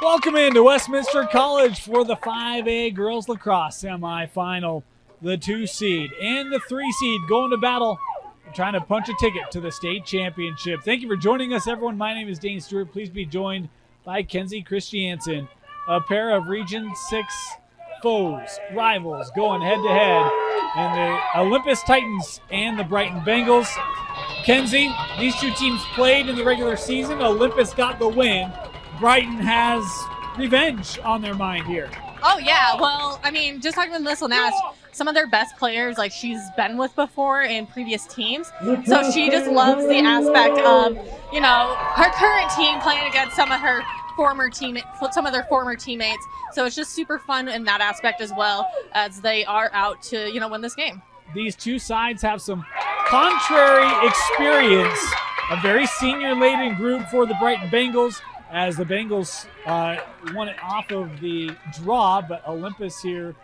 Welcome into Westminster College for the 5A Girls Lacrosse semifinal. The 2 seed and the 3 seed going to battle, trying to punch a ticket to the state championship. Thank you for joining us, everyone. My name is Dane Stewart. Please be joined by Kenzie Christiansen. A pair of Region 6 foes, rivals, going head-to-head in the Olympus Titans and the Brighton Bengals. Kenzie, these two teams played in the regular season. Olympus got the win. Brighton has revenge on their mind here. Oh, yeah. Well, I mean, just talking with Miss Lanash, some of their best players, like, she's been with before in previous teams. So she just loves the aspect of, you know, her current team playing against some of her former their former teammates. So it's just super fun in that aspect as well, as they are out to, you know, win this game. These two sides have some contrary experience. A very senior-laden group for the Brighton Bengals, as the Bengals won it off of the draw, but Olympus here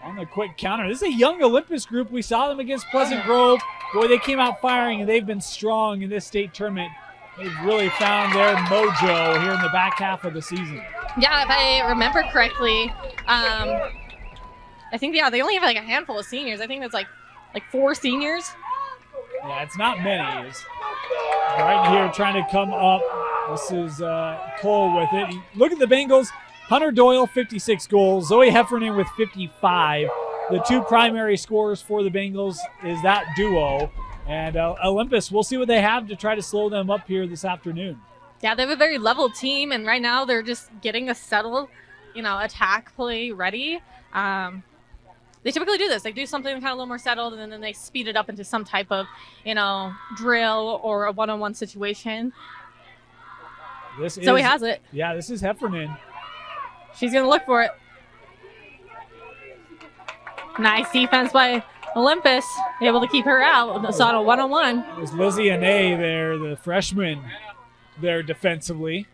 on the quick counter. This is a young Olympus group. We saw them against Pleasant Grove. Boy, they came out firing, and they've been strong in this state tournament. They've really found their mojo here in the back half of the season. Yeah, if I remember correctly, I think, yeah, they only have like a handful of seniors. I think that's like 4 seniors. Yeah, it's not many. It's Brighton here trying to come up. This is Cole with it. Look at the Bengals. Hunter Doyle, 56 goals. Zoe Heffernan with 55. The two primary scorers for the Bengals is that duo. And Olympus, we'll see what they have to try to slow them up here this afternoon. Yeah, they have a very level team, and right now they're just getting a settled, you know, attack play ready. They typically do this. They do something kind of a little more settled, and then they speed it up into some type of, you know, drill or a one-on-one situation. Zoe has it. Yeah, this is Heffernan. She's going to look for it. Nice defense by Olympus, able to keep her out. It's on a one-on-one. There's Lizzie Ane there, the freshman there defensively.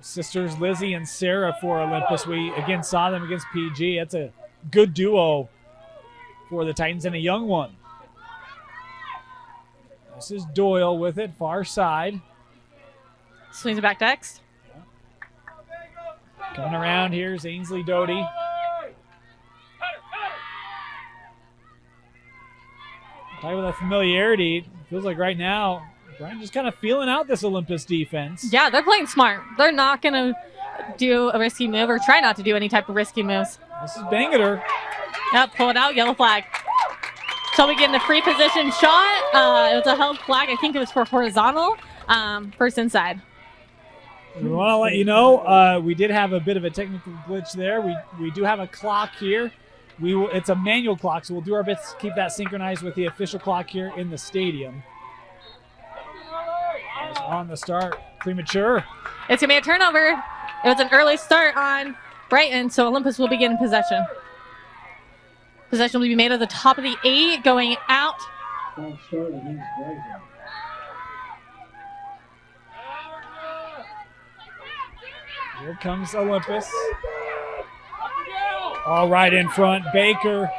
Sisters Lizzie and Sarah for Olympus. We again saw them against PG. That's a good duo for the Titans and a young one. This is Doyle with it, far side. Swings it back to X. Coming around here is Ainsley Doty. Talking about that familiarity, feels like right now, Brian just kind of feeling out this Olympus defense. Yeah, they're playing smart. They're not going to do a risky move or try not to do any type of risky moves. This is Bangeter. Yep, pull it out, yellow flag. So we get in a free position shot. It was a held flag. I think it was for horizontal. First inside. We want to let you know, we did have a bit of a technical glitch there. We do have a clock here. It's a manual clock, so we'll do our best to keep that synchronized with the official clock here in the stadium. On the start, premature. It's going to be a turnover. It was an early start on Brighton, so Olympus will begin possession. Possession will be made at the top of the 8, going out. Here comes Olympus. All right in front, Baker.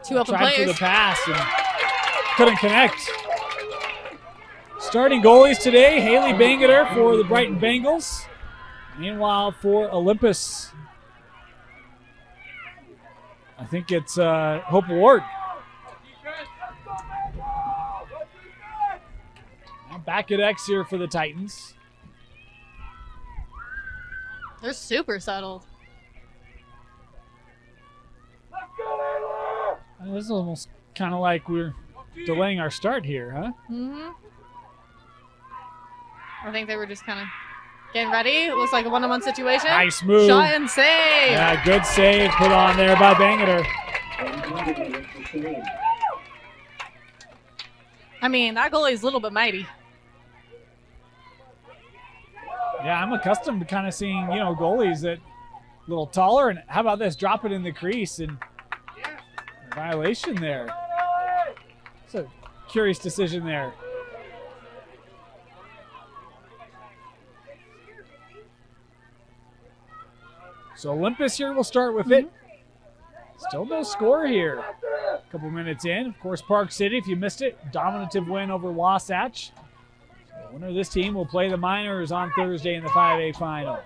2 open tried players. for the pass and couldn't connect. Starting goalies today, Haley Bangeter for the Brighton Bengals. Meanwhile, for Olympus, I think it's Hope Ward. Now back at X here for the Titans. They're super settled. This is almost kind of like we're delaying our start here, huh? Mm-hmm. I think they were just kind of getting ready. It looks like a one-on-one situation. Nice move. Shot and save. Yeah, good save put on there by Bangeter. I mean, that goalie is a little bit mighty. Yeah, I'm accustomed to kind of seeing, you know, goalies that a little taller. And how about this? Drop it in the crease and violation there. It's a curious decision there. So Olympus here will start with it. Still no score here. A couple minutes in. Of course, Park City, if you missed it, dominative win over Wasatch. The winner of this team will play the Miners on Thursday in the 5A final.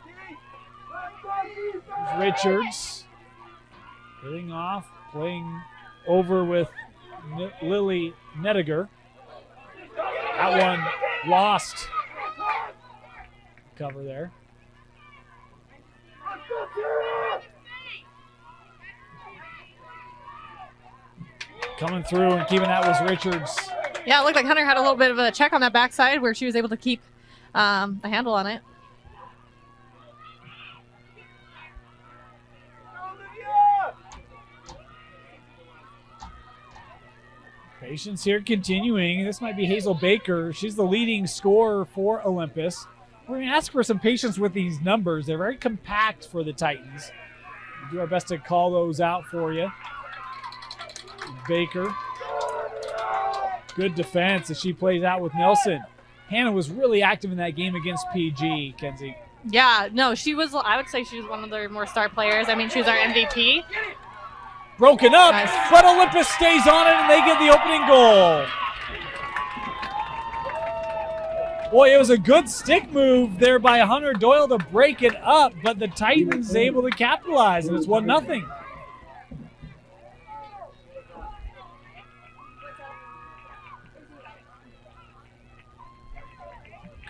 Here's Richards hitting off, playing over with Lily Nediger. That one lost. Cover there. Coming through and keeping that was Richards. Yeah, it looked like Hunter had a little bit of a check on that backside where she was able to keep a handle on it. Patience here continuing. This might be Hazel Baker. She's the leading scorer for Olympus. We're going to ask for some patience with these numbers. They're very compact for the Titans. We'll do our best to call those out for you. Baker. Good defense as she plays out with Nelson. Hannah was really active in that game against PG, Kenzie. Yeah, no, she was, I would say she was one of their more star players. I mean, she was our MVP. Broken up, Nice. but Olympus stays on it and they get the opening goal. Boy, it was a good stick move there by Hunter Doyle to break it up, but the Titans able to capitalize, and it's 1-0.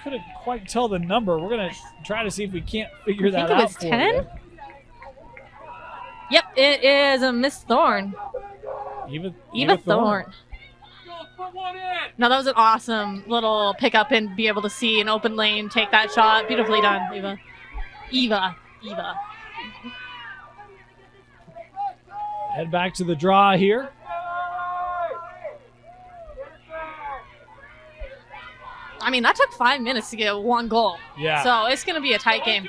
Couldn't quite tell the number. We're going to try to see if we can't figure that out for 10? you. Yep, it is a Miss Thorne. Eva Thorne. No, that was an awesome little pickup and be able to see an open lane, take that shot. Beautifully done, Eva. Head back to the draw here. I mean, that took 5 minutes to get one goal. Yeah. So it's going to be a tight game.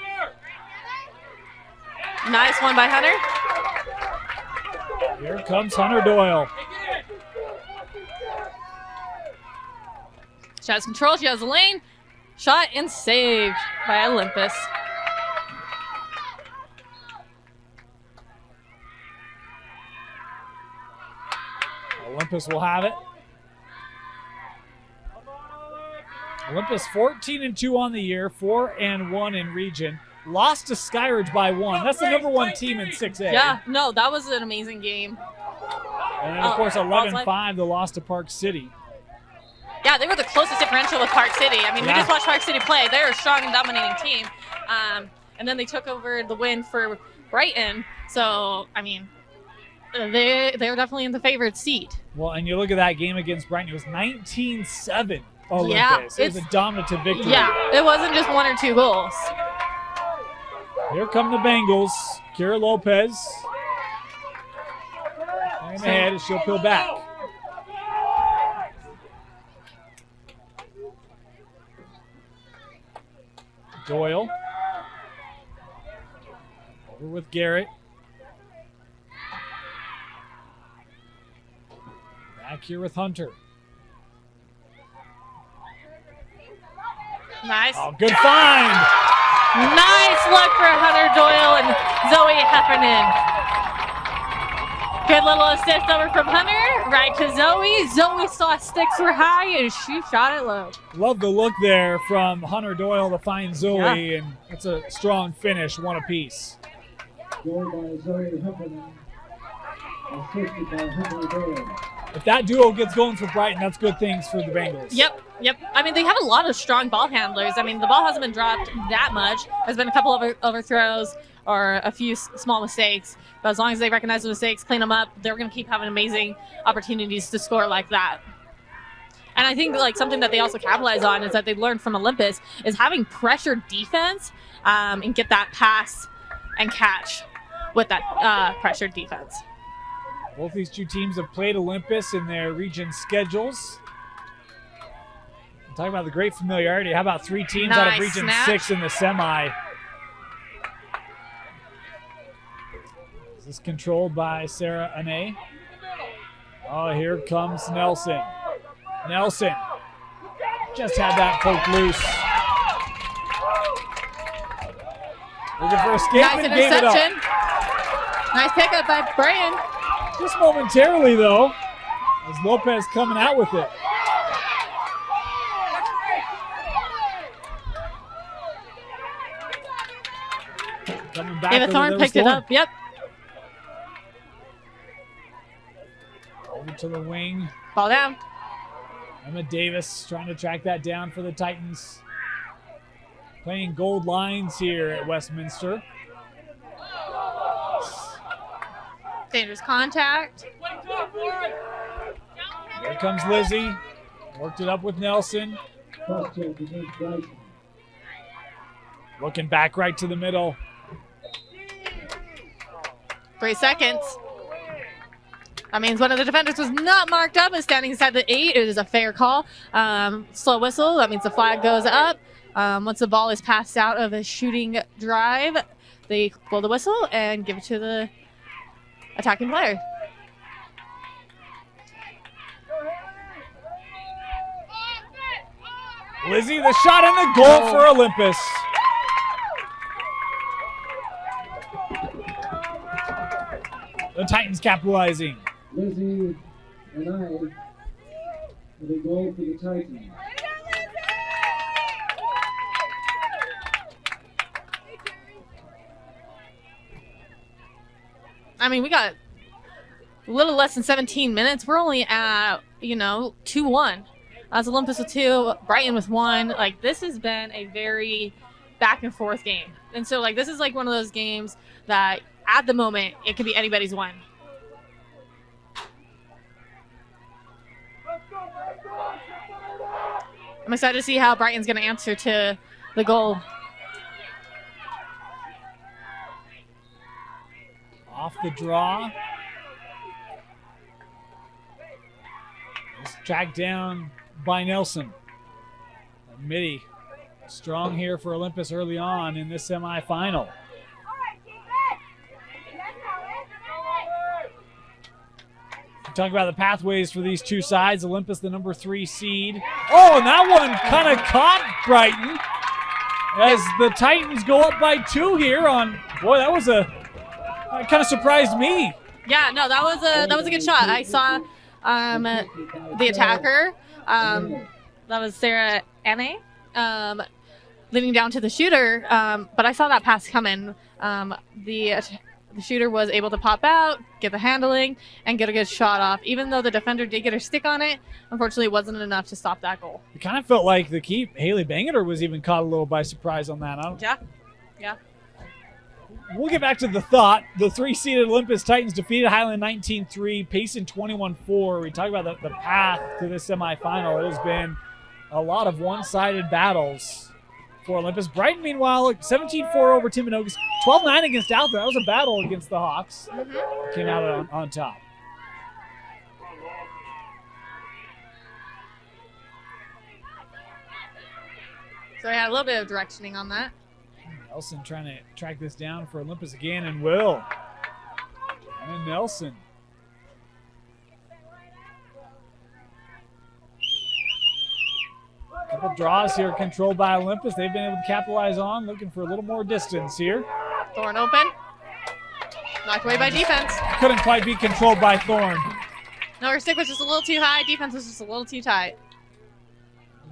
Nice one by Hunter. Here comes Hunter Doyle. She has control. She has a lane. Shot and saved by Olympus. Olympus will have it. Olympus 14-2 on the year, 4-1 in region. Lost to Skyridge by 1. That's the number 1 team in 6A. Yeah, no, that was an amazing game. And then, of course, 11-5, the loss to Park City. Yeah, they were the closest differential with Park City. I mean, we just watched Park City play. They're a strong and dominating team. And then they took over the win for Brighton. So, I mean, they were definitely in the favored seat. Well, and you look at that game against Brighton, it was 19-7 Olympus. Yeah, it was a dominative victory. Yeah, it wasn't just 1 or 2 goals. Here come the Bengals. Kira Lopez. In ahead as she'll peel back. Doyle. Over with Garrett. Back here with Hunter. Nice. Oh, good find. Nice look for Hunter Doyle and Zoe Heffernan. Good little assist over from Hunter, right to Zoe. Zoe saw sticks were high and she shot it low. Love the look there from Hunter Doyle to find Zoe, and it's a strong finish, 1 apiece. Goal by Zoe Heffernan, assisted by Hunter Doyle. If that duo gets going for Brighton, that's good things for the Bengals. Yep. I mean, they have a lot of strong ball handlers. I mean, the ball hasn't been dropped that much. There's been a couple of overthrows or a few small mistakes. But as long as they recognize the mistakes, clean them up, they're going to keep having amazing opportunities to score like that. And I think like something that they also capitalize on is that they've learned from Olympus is having pressure defense and get that pass and catch with that pressured defense. Both these two teams have played Olympus in their region schedules. Talking about the great familiarity. How about 3 teams out of Region 6 in the semi? Is this controlled by Sarah Ane? Oh, here comes Nelson. Nelson just had that poke loose. Looking for escape and gave it up. Nice pickup by Brian. Just momentarily, though, as Lopez coming out with it. coming back. David Thorne picked it up. Yep. Over to the wing. Ball down. Emma Davis trying to track that down for the Titans. Playing gold lines here at Westminster. Dangerous contact. Here comes Lizzie. Worked it up with Nelson. Cross-check against Brighton. Looking back right to the middle. 3 seconds. That means one of the defenders was not marked up and standing inside the 8. It is a fair call. Slow whistle. That means the flag goes up. Once the ball is passed out of a shooting drive, they blow the whistle and give it to the attacking player. Lizzie, the shot and the goal for Olympus. The Titans capitalizing. Lizzie and I with a goal for the Titans. I mean, we got a little less than 17 minutes. We're only at, 2-1. That's Olympus with 2, Brighton with 1. Like, this has been a very back and forth game. And so, this is one of those games that at the moment, it could be anybody's win. I'm excited to see how Brighton's going to answer to the goal. Off the draw. It's tracked down by Nelson. Mitty strong here for Olympus early on in this semifinal. Talking about the pathways for these two sides. Olympus, the number 3 seed. Oh, and that one kind of caught Brighton as the Titans go up by 2 here on. Boy, that kind of surprised me. Yeah, no, that was a good shot. I saw the attacker. That was Sarah Anne, leading down to the shooter. But I saw that pass coming. The shooter was able to pop out, get the handling, and get a good shot off. Even though the defender did get her stick on it, unfortunately it wasn't enough to stop that goal. It kind of felt like the keep, Haley Bangeter, was even caught a little by surprise on that. Yeah. We'll get back to the thought. The 3-seeded Olympus Titans defeated Highland 19-3, Payson 21-4. We talk about the path to this semifinal. It has been a lot of one-sided battles for Olympus. Brighton, meanwhile, 17-4 over Timbanogos, 12-9 against Alta. That was a battle against the Hawks. Mm-hmm. Came out on top. So I had a little bit of directioning on that. Nelson trying to track this down for Olympus again, and will. And Nelson. Couple draws here controlled by Olympus. They've been able to capitalize on, looking for a little more distance here. Thorne open. Knocked away by defense. Couldn't quite be controlled by Thorne. No, her stick was just a little too high. Defense was just a little too tight.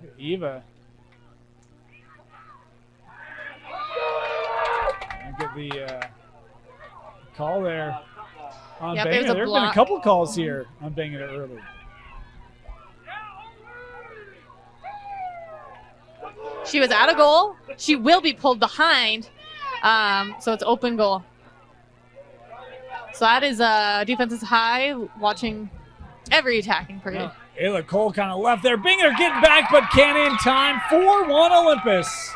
Look at Eva. Get the call there on Bangeter. There have been a couple calls here on Bangeter early. She was out of goal. She will be pulled behind, so it's open goal. So that is defense is high, watching every attacking period. Ayla Cole kind of left there. Bangeter getting back, but can't in time. 4-1 Olympus.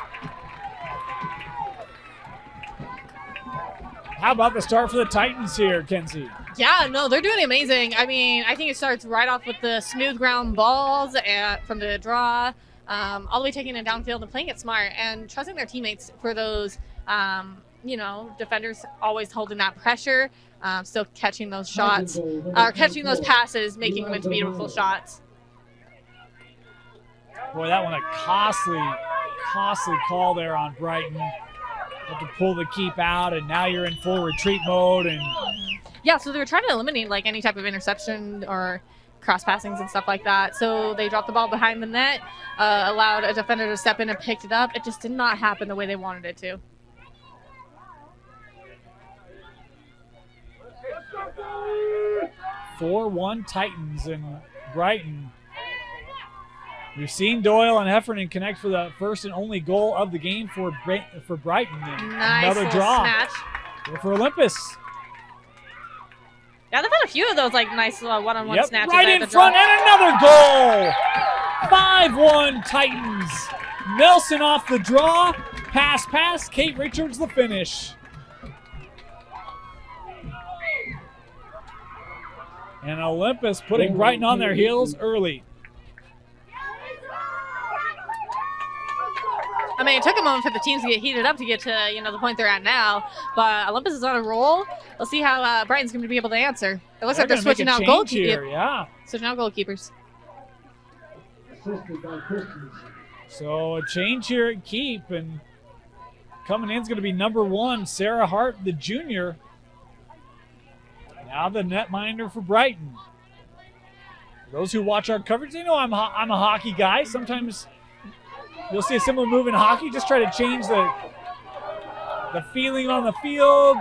How about the start for the Titans here, Kenzie? Yeah, no, they're doing amazing. I mean, I think it starts right off with the smooth ground balls from the draw, all the way taking it downfield and playing it smart and trusting their teammates for those, defenders always holding that pressure, still catching those shots, or catching those passes, making them into beautiful shots. Boy, that one a costly call there on Brighton. Have to pull the keep out, and now you're in full retreat mode. And yeah, so they were trying to eliminate any type of interception or cross passings and stuff like that. So they dropped the ball behind the net, allowed a defender to step in and picked it up. It just did not happen the way they wanted it to. 4-1 Titans in Brighton. We've seen Doyle and Heffernan connect for the first and only goal of the game for Brighton. And Nice another little draw snatch. for Olympus. Yeah, they've had a few of those like nice one-on-one Yep, snatches. right at in the front, draw. and another goal. 5-1 Titans. Nelson off the draw. Pass. Kate Richards the finish. And Olympus putting Brighton on their heels early. I mean, it took a moment for the teams to get heated up to get to the point they're at now, but Olympus is on a roll. We'll see how Brighton's going to be able to answer. It looks like they're switching out goalkeepers. Yeah. Switching out goalkeepers. Assisted by Christensen. So a change here at keep, and coming in is going to be number 1, Sarah Hart, the junior. Now the netminder for Brighton. Those who watch our coverage, they know I'm a hockey guy. Sometimes you'll see a similar move in hockey. Just try to change the feeling on the field,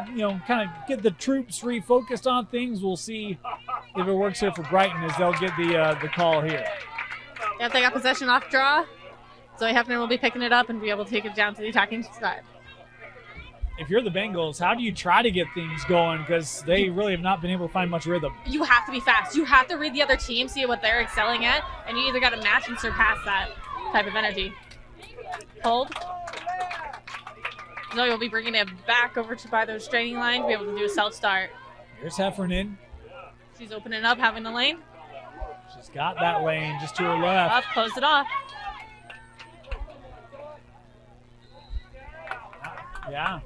kind of get the troops refocused on things. We'll see if it works here for Brighton as they'll get the call here. Yeah, if they got possession off draw, Zoe Heffernan will be picking it up and be able to take it down to the attacking side. If you're the Bengals, how do you try to get things going? Because they really have not been able to find much rhythm. You have to be fast. You have to read the other team, see what they're excelling at, and you either got to match and surpass that type of energy. Hold. Zoe will be bringing it back over to by the restraining line to be able to do a self-start. Here's Heffernan. She's opening up, having the lane. She's got that lane just to her left. Up, closed it off. Yeah.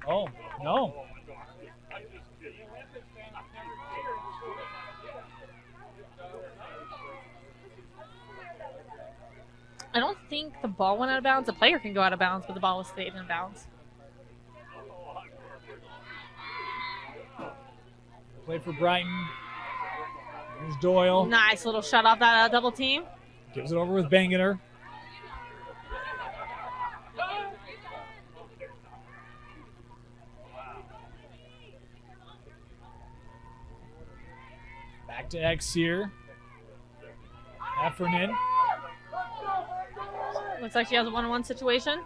Oh, no. I don't think the ball went out of bounds. The player can go out of bounds, but the ball was stayed in bounds. Play for Brighton. Here's Doyle. Nice little shot off that double team. Gives it over with Bangeter. Back to X here. Heffernan. Looks like she has a one-on-one situation.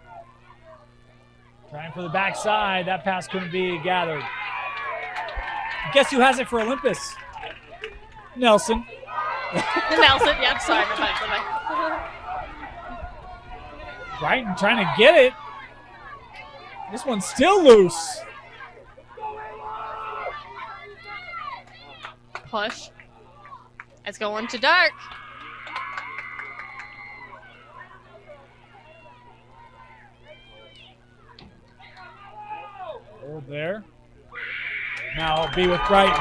Trying for the backside. That pass couldn't be gathered. Guess who has it for Olympus? Nelson. Nelson, yep, sorry. Bye-bye. Brighton trying to get it. This one's still loose. Push. It's going to dark. Hold there. Now it'll be with Brighton.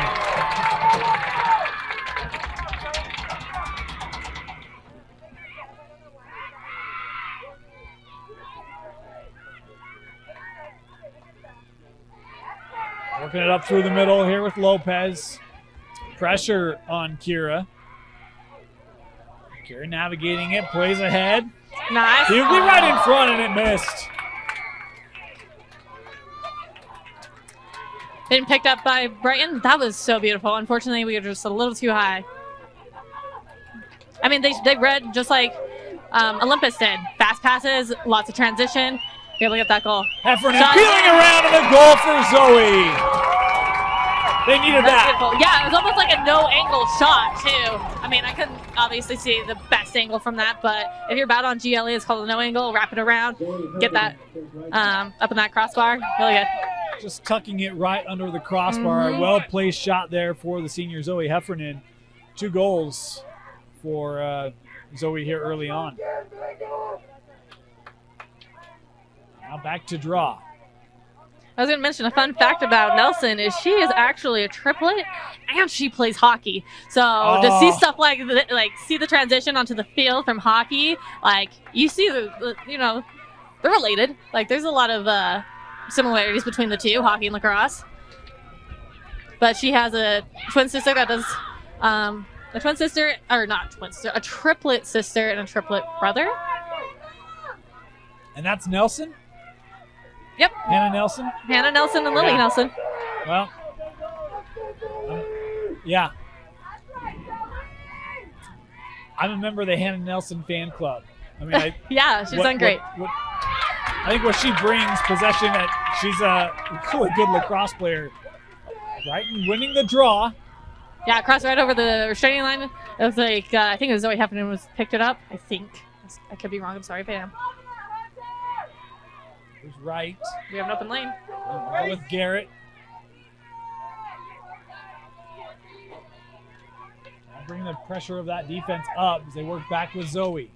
Working it up through the middle here with Lopez. Pressure on Kira. Kira navigating it, plays ahead. Nice. He'll be right in front and it missed. Been picked up by Brighton. That was so beautiful. Unfortunately, we were just a little too high. I mean, they read just like Olympus did. Fast passes, lots of transition. Be able to get that goal. Heffernan Shot. peeling around and a goal for Zoe. They needed That's that. beautiful. Yeah, it was almost like a no-angle shot, too. I mean, I couldn't obviously see the best angle from that, but if you're bad on GLE, it's called a no-angle. Wrap it around. Get that up in that crossbar. Really good. Just tucking it right under the crossbar. Mhm. Well-placed shot there for the senior Zoe Heffernan. 2 goals for Zoe here early on. Now back to draw. I was going to mention a fun fact about Nelson is she is actually a triplet and she plays hockey. So to see stuff like see the transition onto the field from hockey, like you see they're related. Like there's a lot of similarities between the two, hockey and lacrosse. But she has a twin sister that does a triplet sister and a triplet brother. And that's Nelson? Yep. Hannah Nelson? Hannah Nelson and Lily Yeah. Nelson. Well, yeah. I'm a member of the Hannah Nelson fan club. I mean, yeah, she's done great. I think what she brings, possession, that she's a really good lacrosse player. Brighton winning the draw. Yeah, crossed right over the restraining line. It was like, I think it was Zoe Heffernan was picked it up. I think. I could be wrong. I'm sorry if I am. Who's right? We have an open lane. With Garrett. Bring the pressure of that defense up as they work back with Zoe.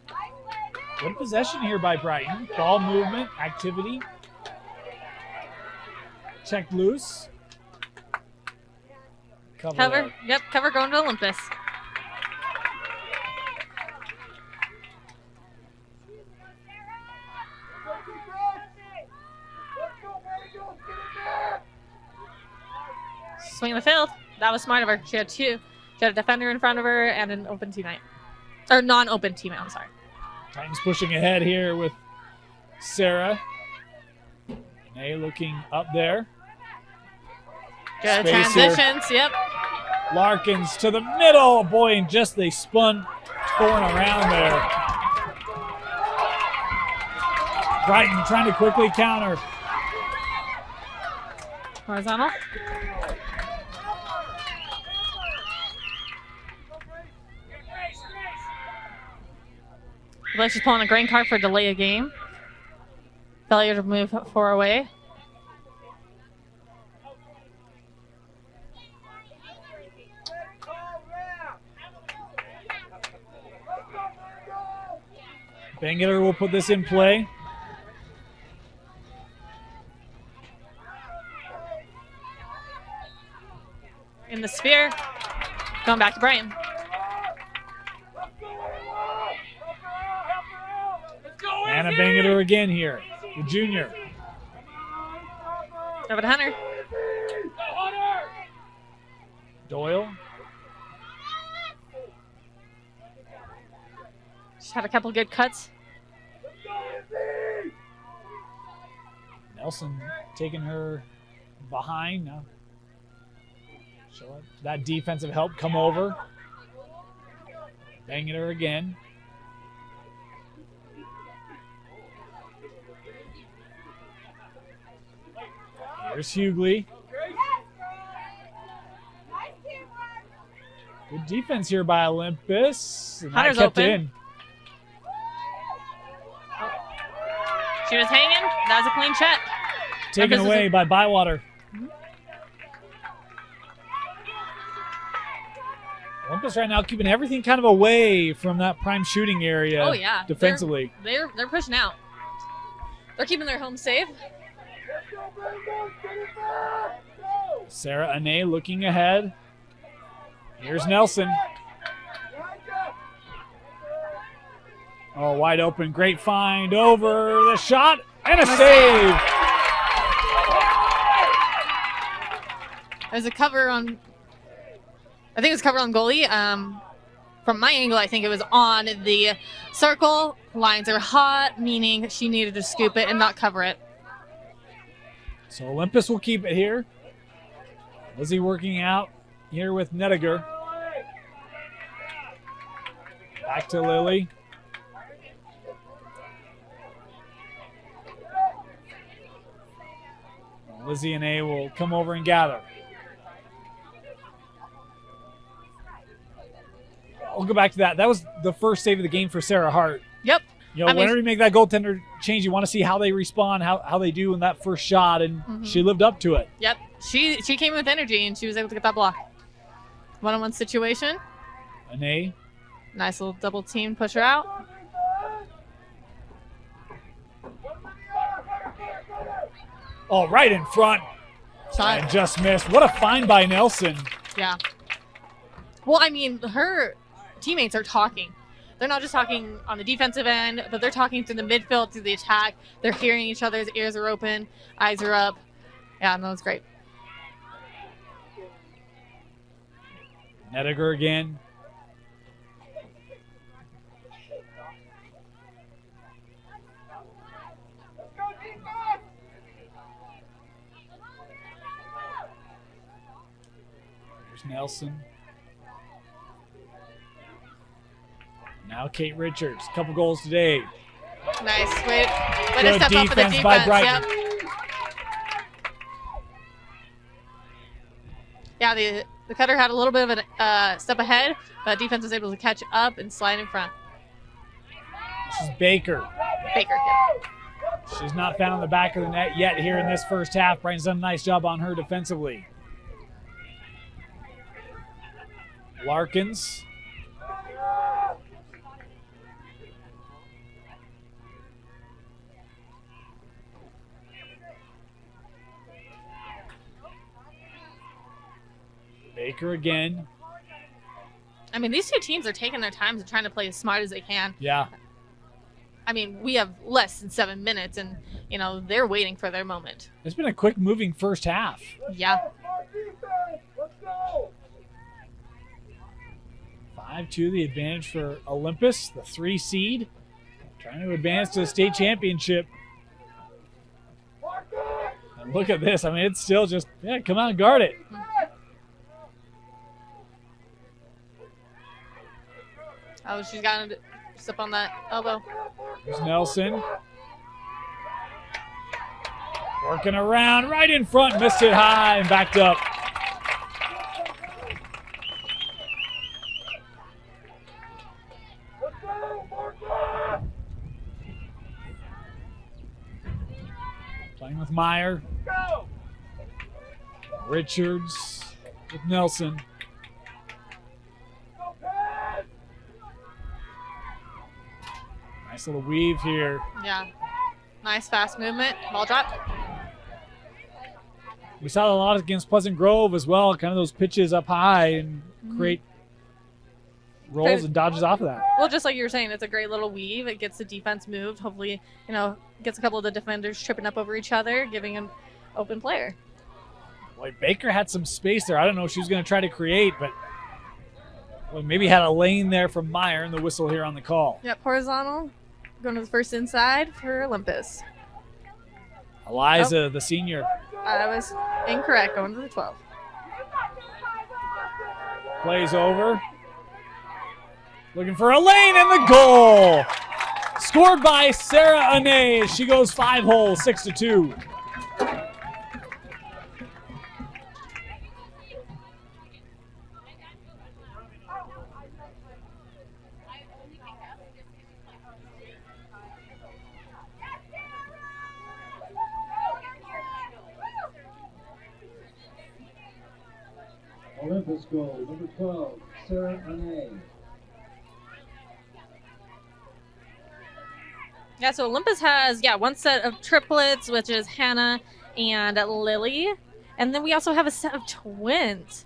Good possession here by Brighton. Ball movement, activity. Checked loose. Cover. Yep, cover going to Olympus. Swing the field. That was smart of her. She had two. She had a defender in front of her and an open teammate. Or non-open teammate, I'm sorry. Titans pushing ahead here with Sarah. Nay looking up there. Good Space transitions, here. yep. Larkins to the middle. Boy, and just they spun going around there. Brighton trying to quickly counter. Horizontal. I believe she's pulling a green card for delay a game. Failure to move 4 away. Bangeler will put this in play. In the sphere. Going back to Brighton. Anna Bangeler again here. The junior. Over to Hunter. Doyle. She's had a couple good cuts. Nelson taking her behind now. So that defensive help come over. Banging her again. Here's Hughley. Good defense here by Olympus. And Hunter's kept open. it in. She was hanging. That was a clean check. Taken away by Bywater. Olympus right now keeping everything kind of away from that prime shooting area. Oh yeah, defensively. They're pushing out. They're keeping their home safe. Sarah Ane looking ahead. Here's Nelson. Oh, wide open. Great find over the shot and a save. There's a cover on, I think it was cover on goalie. From my angle, I think it was on the circle. Lines are hot, meaning she needed to scoop it and not cover it. So Olympus will keep it here. Lizzie working out here with Nediger. Back to Lily. Lizzie and A will come over and gather. We'll go back to that. That was the first save of the game for Sarah Hart. Yep. You know, whenever you make that goaltender change, you want to see how they respond, how they do in that first shot, and she lived up to it. Yep. She came with energy, and she was able to get that block. One-on-one situation. Ane. Nice little double team, push her out. Oh, right in front. Shot. And just missed. What a find by Nelson. Yeah. Well, I mean, her teammates are talking. They're not just talking on the defensive end, but they're talking through the midfield, through the attack. They're hearing each other's ears are open, eyes are up. Yeah, no, it's great. Nediger again. There's Nelson. Now Kate Richards, a couple goals today. Nice. Way to Good step up for the defense by defense. Brighton. Yep. Yeah, the cutter had a little bit of a step ahead, but defense was able to catch up and slide in front. This is Baker. Baker, yeah. She's not found the back of the net yet here in this first half. Brighton's done a nice job on her defensively. Larkins. Baker again. I mean, these two teams are taking their time and trying to play as smart as they can. Yeah. I mean, we have less than 7 minutes, and, you know, they're waiting for their moment. It's been a quick moving first half. Yeah. 5-2 the advantage for Olympus, the 3 seed. Trying to advance to the state championship. And look at this. I mean, it's still just, yeah, come out and guard it. Oh, she's got to step on that elbow. There's Nelson. Working around right in front, missed it high and backed up. Playing with Meyer. Richards with Nelson. Nice little weave here. Yeah. Nice fast movement. Ball drop. We saw a lot against Pleasant Grove as well. Kind of those pitches up high and create rolls and dodges off of that. Well, just like you were saying, it's a great little weave. It gets the defense moved. Hopefully, you know, gets a couple of the defenders tripping up over each other, giving an open player. Boy, Baker had some space there. I don't know if she was going to try to create, but well, maybe had a lane there from Meyer and the whistle here on the call. Yep, horizontal. Going to the first inside for Olympus. Eliza, the senior. I was incorrect, going to the 12. Plays over. Looking for a lane and the goal. Scored by Sarah Anay. She goes 5-hole, 6-2. Olympus goal, number 12, Sarah Anay. Yeah, so Olympus has, one set of triplets, which is Hannah and Lily. And then we also have a set of twins.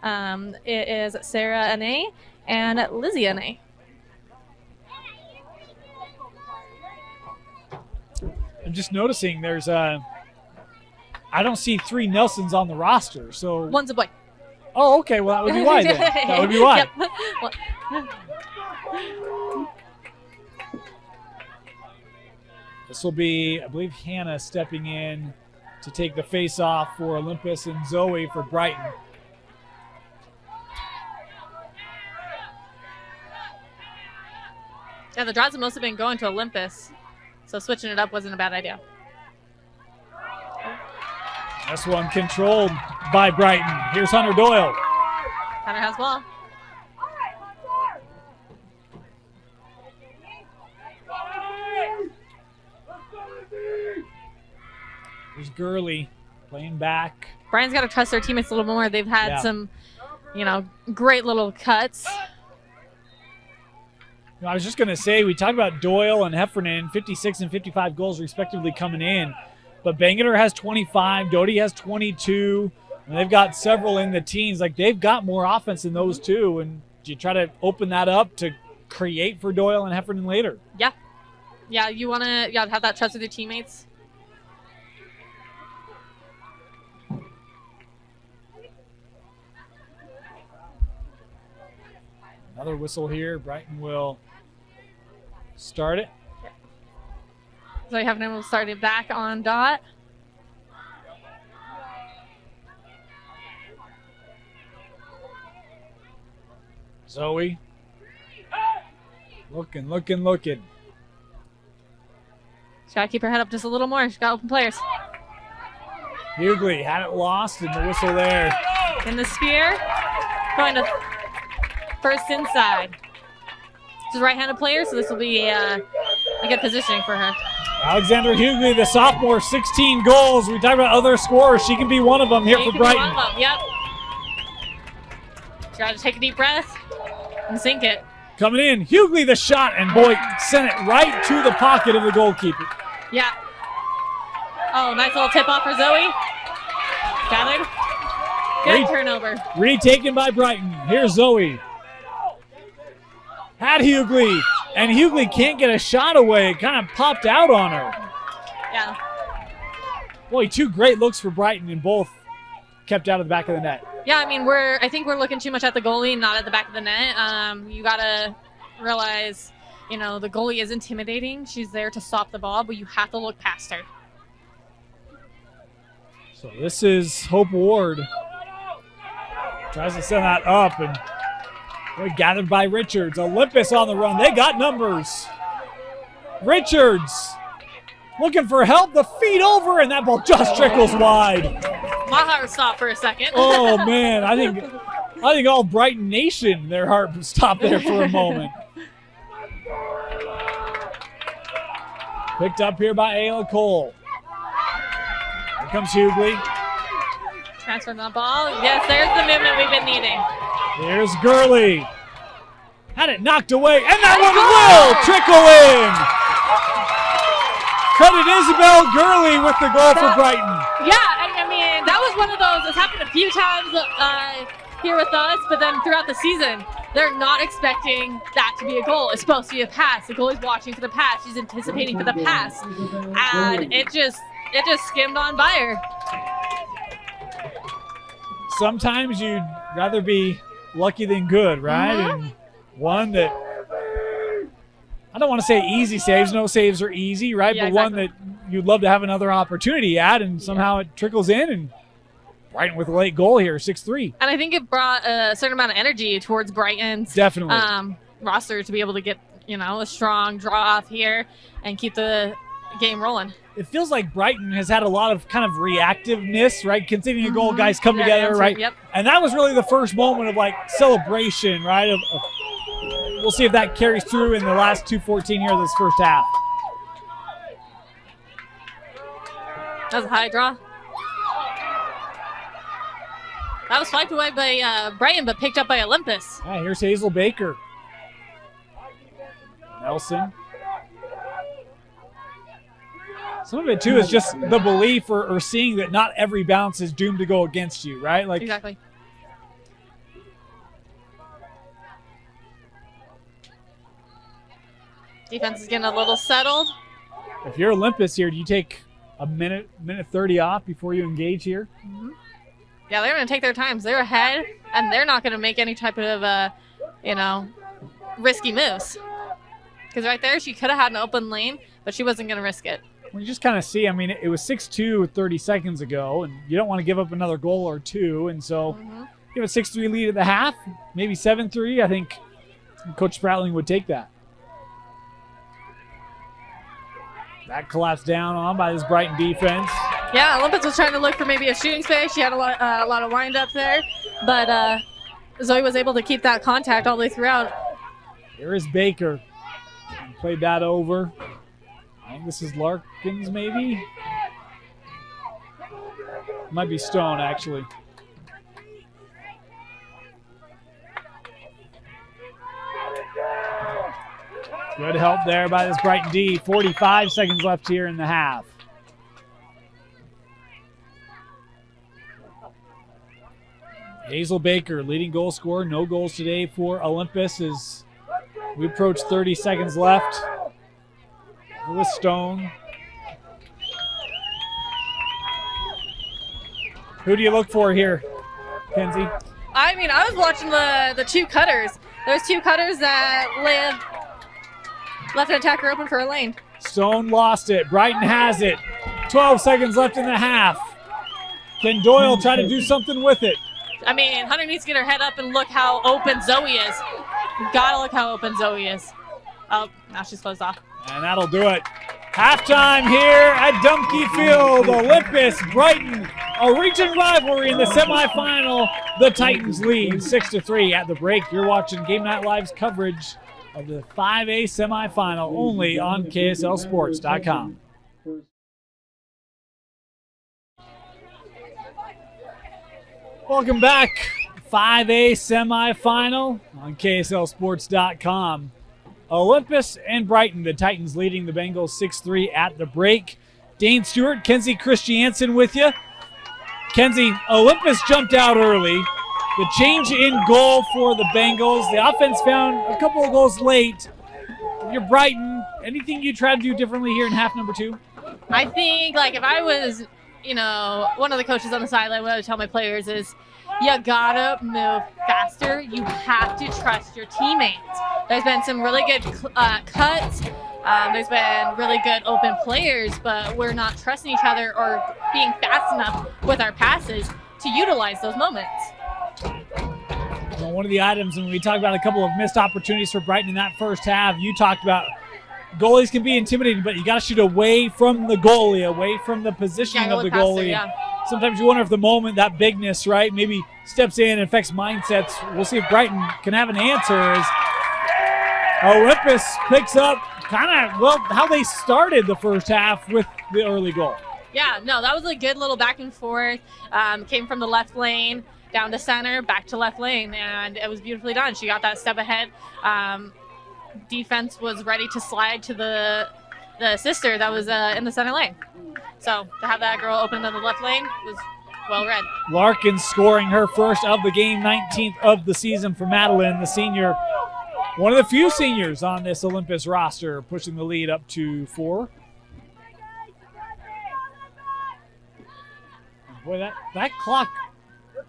It is Sarah Anay and Lizzie Anay. I'm just noticing there's I don't see 3 Nelsons on the roster. So One's a boy. Oh, okay. Well, that would be why then. That would be why. Yep. This will be, I believe, Hannah stepping in to take the face-off for Olympus and Zoe for Brighton. Yeah, the draws have mostly been going to Olympus, so switching it up wasn't a bad idea. This one controlled by Brighton. Here's Hunter Doyle. Hunter has ball. There's Gurley playing back. Brian's got to trust their teammates a little more. They've had some, great little cuts. I was just going to say, we talked about Doyle and Heffernan, 56 and 55 goals respectively coming in. But Bangerter has 25, Doty has 22, and they've got several in the teens. Like, they've got more offense than those two, and you try to open that up to create for Doyle and Heffernan later. Yeah. Yeah, you want to have that trust with your teammates. Another whistle here. Brighton will start it. So I have them started back on dot. Zoe. Looking. She's got to keep her head up just a little more. She's got open players. Hughley had it lost, and the whistle there. In the sphere. Going to first inside. She's a right-handed player, so this will be a good positioning for her. Alexandra Hughley, the sophomore, 16 goals. We talked about other scorers. She can be one of them here for Brighton. One of them. Yep. She's got to take a deep breath and sink it. Coming in, Hughley the shot, and boy, sent it right to the pocket of the goalkeeper. Yeah. Oh, nice little tip off for Zoe. Gathered. Good turnover. Retaken by Brighton. Here's Zoe. Had Hughley, and Hughley can't get a shot away. It kind of popped out on her. Yeah. Boy, 2 great looks for Brighton, and both kept out of the back of the net. Yeah, I mean, I think we're looking too much at the goalie, not at the back of the net. You got to realize, the goalie is intimidating. She's there to stop the ball, but you have to look past her. So this is Hope Ward. Tries to send that up, and we're gathered by Richards. Olympus on the run. They got numbers. Richards looking for help. The feet over, and that ball just trickles wide. My heart stopped for a second. Oh, man. I think all Brighton Nation, their heart stopped there for a moment. Picked up here by Ayla Cole. Here comes Hughley. Transfer the ball. Yes, there's the movement we've been needing. Here's Gurley. Had it knocked away, and that one will trickle in. Credit Isabel Gurley with the goal for Brighton. Yeah, I mean, that was one of those. It's happened a few times here with us, but then throughout the season, they're not expecting that to be a goal. It's supposed to be a pass. The goalie's watching for the pass. She's anticipating for the pass, and it just skimmed on by her. Sometimes you'd rather be lucky than good, right? Mm-hmm. And one that, I don't want to say easy saves. No saves are easy, right? Yeah, but one that you'd love to have another opportunity at, and somehow it trickles in, and Brighton with a late goal here, 6-3. And I think it brought a certain amount of energy towards Brighton's roster to be able to get, a strong draw off here and keep the game rolling. It feels like Brighton has had a lot of kind of reactiveness, right? Conceding a goal, guys come together, right? Yep. And that was really the first moment of celebration, right? We'll see if that carries through in the last 2:14 here of this first half. That was a high draw. That was swiped away by Brighton, but picked up by Olympus. Yeah, here's Hazel Baker. Nelson. Some of it, too, is just the belief or seeing that not every bounce is doomed to go against you, right? Exactly. Defense is getting a little settled. If you're Olympus here, do you take a minute 30 off before you engage here? Mm-hmm. Yeah, they're going to take their times. They're ahead, and they're not going to make any type of, risky moves. Because right there, she could have had an open lane, but she wasn't going to risk it. Well, you just kind of see, it was 6-2 30 seconds ago, and you don't want to give up another goal or two, and so give a 6-3 lead at the half, maybe 7-3. I think Coach Spratling would take that. That collapsed down on by this Brighton defense. Yeah, Olympus was trying to look for maybe a shooting space. She had a lot of wind up there, but Zoe was able to keep that contact all the way throughout. Here is Baker. Played that over. I think this is Larkins, maybe? Might be Stone, actually. Good help there by this Brighton D. 45 seconds left here in the half. Hazel Baker, leading goal scorer. No goals today for Olympus as we approach 30 seconds left. With Stone. Who do you look for here, Kenzie? I was watching the two cutters. There's two cutters that left an attacker open for a lane. Stone lost it. Brighton has it. 12 seconds left in the half. Can Doyle try to do something with it? Hunter needs to get her head up and look how open Zoe is. You gotta look how open Zoe is. Oh, now she's closed off. And that'll do it. Halftime here at Dumke Field. Olympus, Brighton, a region rivalry in the semifinal. The Titans lead 6-3 at the break. You're watching Game Night Live's coverage of the 5A semifinal only on KSLSports.com. Welcome back. 5A semifinal on KSLSports.com. Olympus and Brighton, the Titans leading the Bengals 6-3 at the break. Dane Stewart, Kenzie Christiansen with you. Kenzie, Olympus jumped out early. The change in goal for the Bengals. The offense found a couple of goals late. You're Brighton. Anything you try to do differently here in half number 2? I think, like, if I was, one of the coaches on the sideline, what I would tell my players is, you gotta move faster. You have to trust your teammates. There's been some really good cuts. There's been really good open players, but we're not trusting each other or being fast enough with our passes to utilize those moments. Well, one of the items, when we talked about a couple of missed opportunities for Brighton in that first half, you talked about goalies can be intimidating, but you got to shoot away from the goalie, away from the positioning of the goalie. Sometimes you wonder if the moment, that bigness, right, maybe steps in and affects mindsets. We'll see if Brighton can have an answer as Olympus picks up how they started the first half with the early goal. Yeah, no, that was a good little back and forth. Came from the left lane, down to center, back to left lane, and it was beautifully done. She got that step ahead. Defense was ready to slide to the sister that was in the center lane. So to have that girl open in the left lane was well read. Larkin scoring her first of the game, 19th of the season for Madeline, the senior. One of the few seniors on this Olympus roster, pushing the lead up to 4. Boy, that clock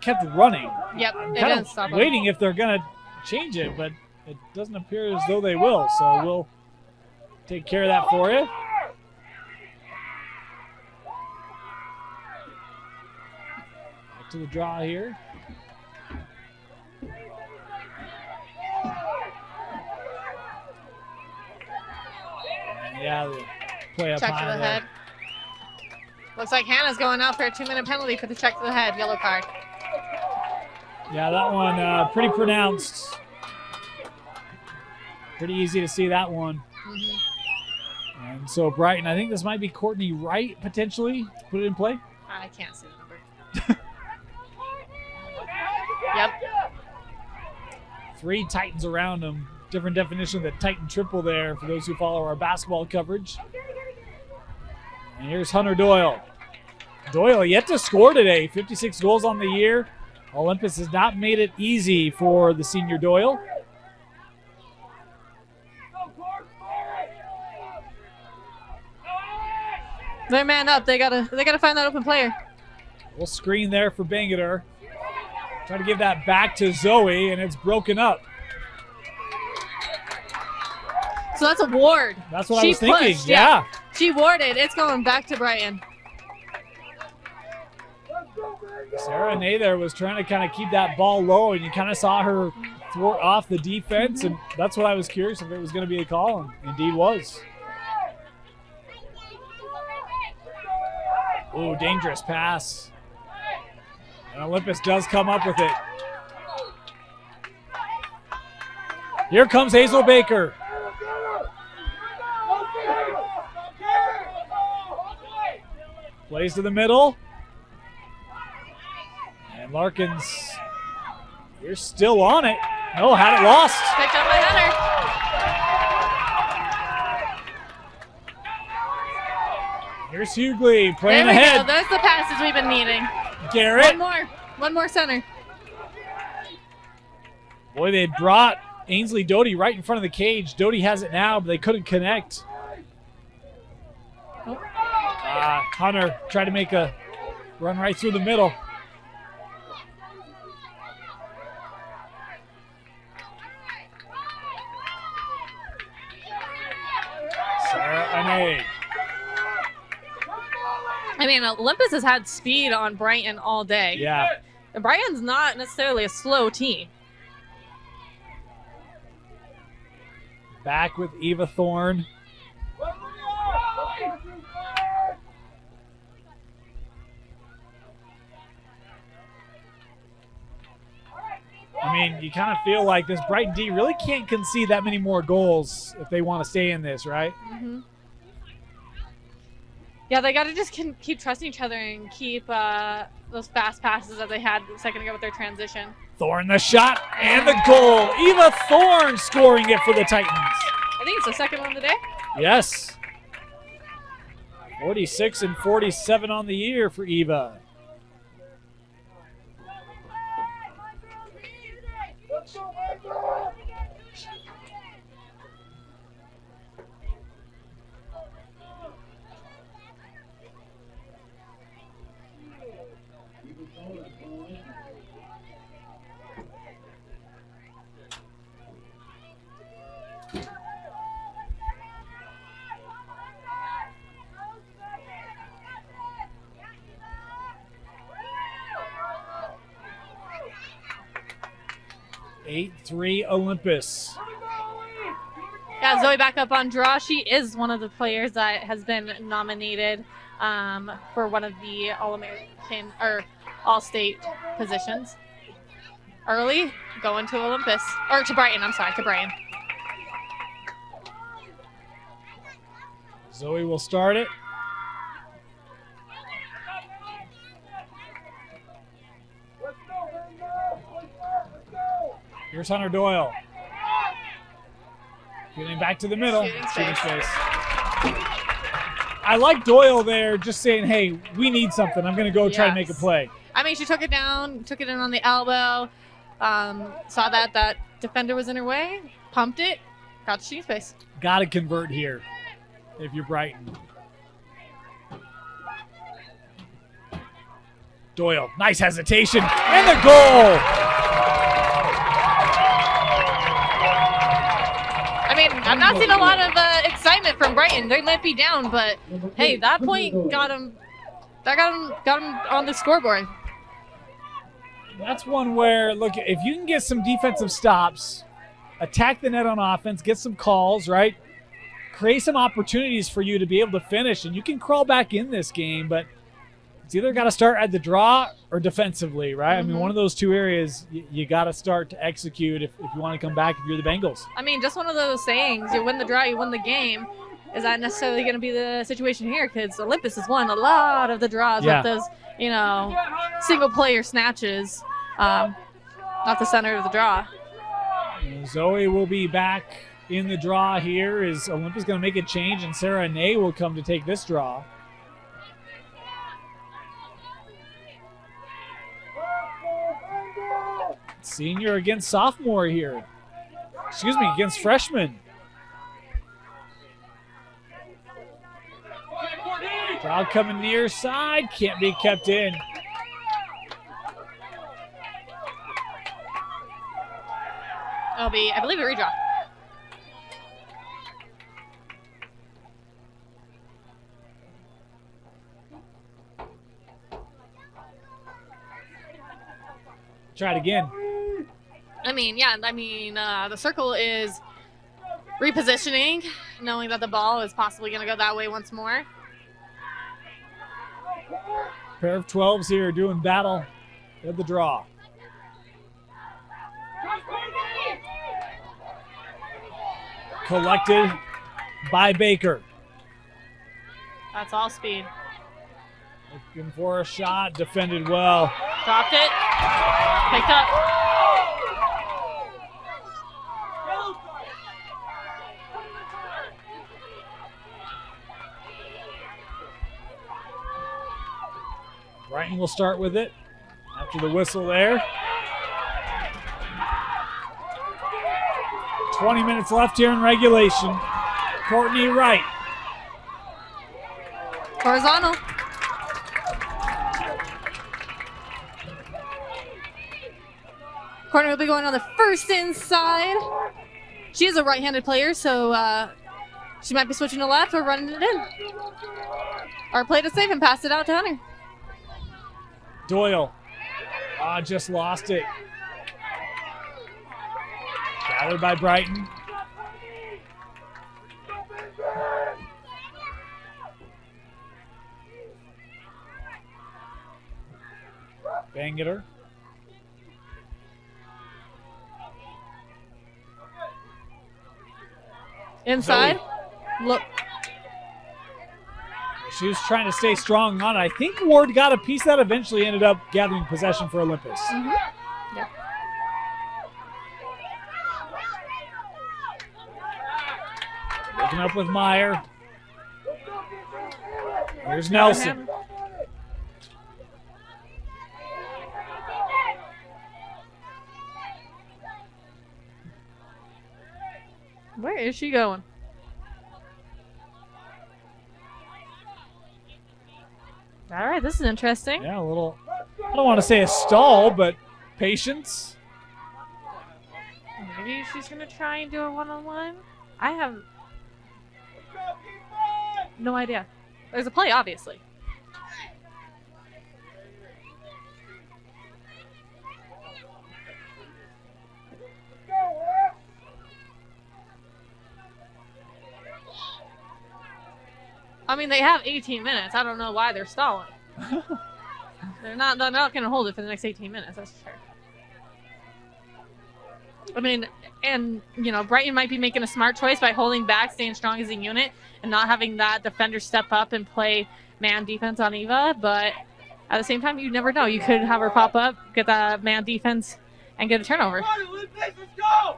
kept running. Yep, I'm it kind didn't of stop. waiting if they're going to change it, but it doesn't appear as though they will. So we'll take care of that for you. Back to the draw here. Yeah, the play up Check to high the there. head. Looks like Hannah's going out for a 2-minute penalty for the check to the head, yellow card. Yeah, that one pretty pronounced. Pretty easy to see that one. Mm-hmm. And so Brighton, I think this might be Courtney Wright potentially put it in play. I can't see the number. Yep. 3 Titans around him. Different definition of the Titan triple there for those who follow our basketball coverage. And here's Hunter Doyle. Doyle yet to score today. 56 goals on the year. Olympus has not made it easy for the senior Doyle. They're man up. They gotta find that open player. We'll screen there for Bangater. Try to give that back to Zoe, and it's broken up. So that's a ward. That's what I was thinking. Pushed, yeah. She warded. It's going back to Brighton. Sarah Ney there was trying to kind of keep that ball low, and you kind of saw her thwart off the defense, and that's what I was curious if it was going to be a call, and indeed was. Oh, dangerous pass. And Olympus does come up with it. Here comes Hazel Baker. Plays to the middle. And Larkins, you're still on it. No, had it lost. Picked up by Hunter. Here's Hughley playing There we ahead. go. There's the passes we've been needing. Garrett. One more center. Boy, they had brought Ainsley Doty right in front of the cage. Doty has it now, but they couldn't connect. Oh. Hunter tried to make a run right through the middle. Sarah Ane. I mean, Olympus has had speed on Brighton all day. Yeah. And Brighton's not necessarily a slow team. Back with Eva Thorne. I mean, you kind of feel like this Brighton D really can't concede that many more goals if they want to stay in this, right? Mm-hmm. Yeah, they got to just keep trusting each other and keep those fast passes that they had a second ago with their transition. Thorne the shot and the goal. Eva Thorne scoring it for the Titans. I think it's the second one of the day. Yes. 46 and 47 on the year for Eva. Eight 3 Olympus. Yeah, Zoe back up on draw. She is one of the players that has been nominated for one of the All-American or All-State positions. Early, going to Olympus. Or to Brighton, I'm sorry, to Brighton. Zoe will start it. Here's Hunter Doyle. Getting back to the middle. Shooting space. I like Doyle there just saying, hey, we need something. I'm going to go try to make a play. I mean, she took it down, took it in on the elbow, saw that defender was in her way, pumped it, got the shooting space. Got to convert here if you're Brighton. Doyle, nice hesitation, and the goal. I mean, I'm not seeing a lot of excitement from Brighton. They might be down, but hey, that point got them on the scoreboard. That's one where, look, if you can get some defensive stops, attack the net on offense, get some calls, right? Create some opportunities for you to be able to finish, and you can crawl back in this game, but it's either got to start at the draw or defensively, right? I mean, one of those two areas you got to start to execute if you want to come back if you're the Bengals. I mean, just one of those sayings, you win the draw, you win the game. Is that necessarily going to be the situation here? Because Olympus has won a lot of the draws with those, single-player snatches, not the center of the draw. Zoe will be back in the draw here. Is Olympus going to make a change, and Sarah Ney will come to take this draw. Senior against sophomore here. Excuse me, against freshman. Crowd coming near side, can't be kept in. It'll be, I believe, a redraw. Try it again. The circle is repositioning, knowing that the ball is possibly going to go that way once more. Pair of 12s here doing battle at the draw. Collected by Baker. That's all speed. Looking for a shot, defended well. Dropped it, picked up. Brighton will start with it after the whistle there. 20 minutes left here in regulation. Courtney Wright. Horizontal. Courtney will be going on the first inside. She is a right-handed player, so she might be switching to left or running it in. Or played it safe and passed it out to Hunter. Doyle. Just lost it. Gathered by Brighton. Bang at her. Inside. Look. She was trying to stay strong on it. I think Ward got a piece that eventually ended up gathering possession for Olympus. Mm-hmm. Yep. Looking up with Meyer. Here's Nelson. Where is she going? All right, this is interesting. Yeah, a little, I don't want to say a stall, but patience. Maybe she's going to try and do a one-on-one. I have no idea. There's a play, obviously. I mean, they have 18 minutes. I don't know why they're stalling. They're not going to hold it for the next 18 minutes, that's for sure. I mean, and, you know, Brighton might be making a smart choice by holding back, staying strong as a unit, and not having that defender step up and play man defense on Eva. But at the same time, you never know. You could have her pop up, get that man defense, and get a turnover. Let's go!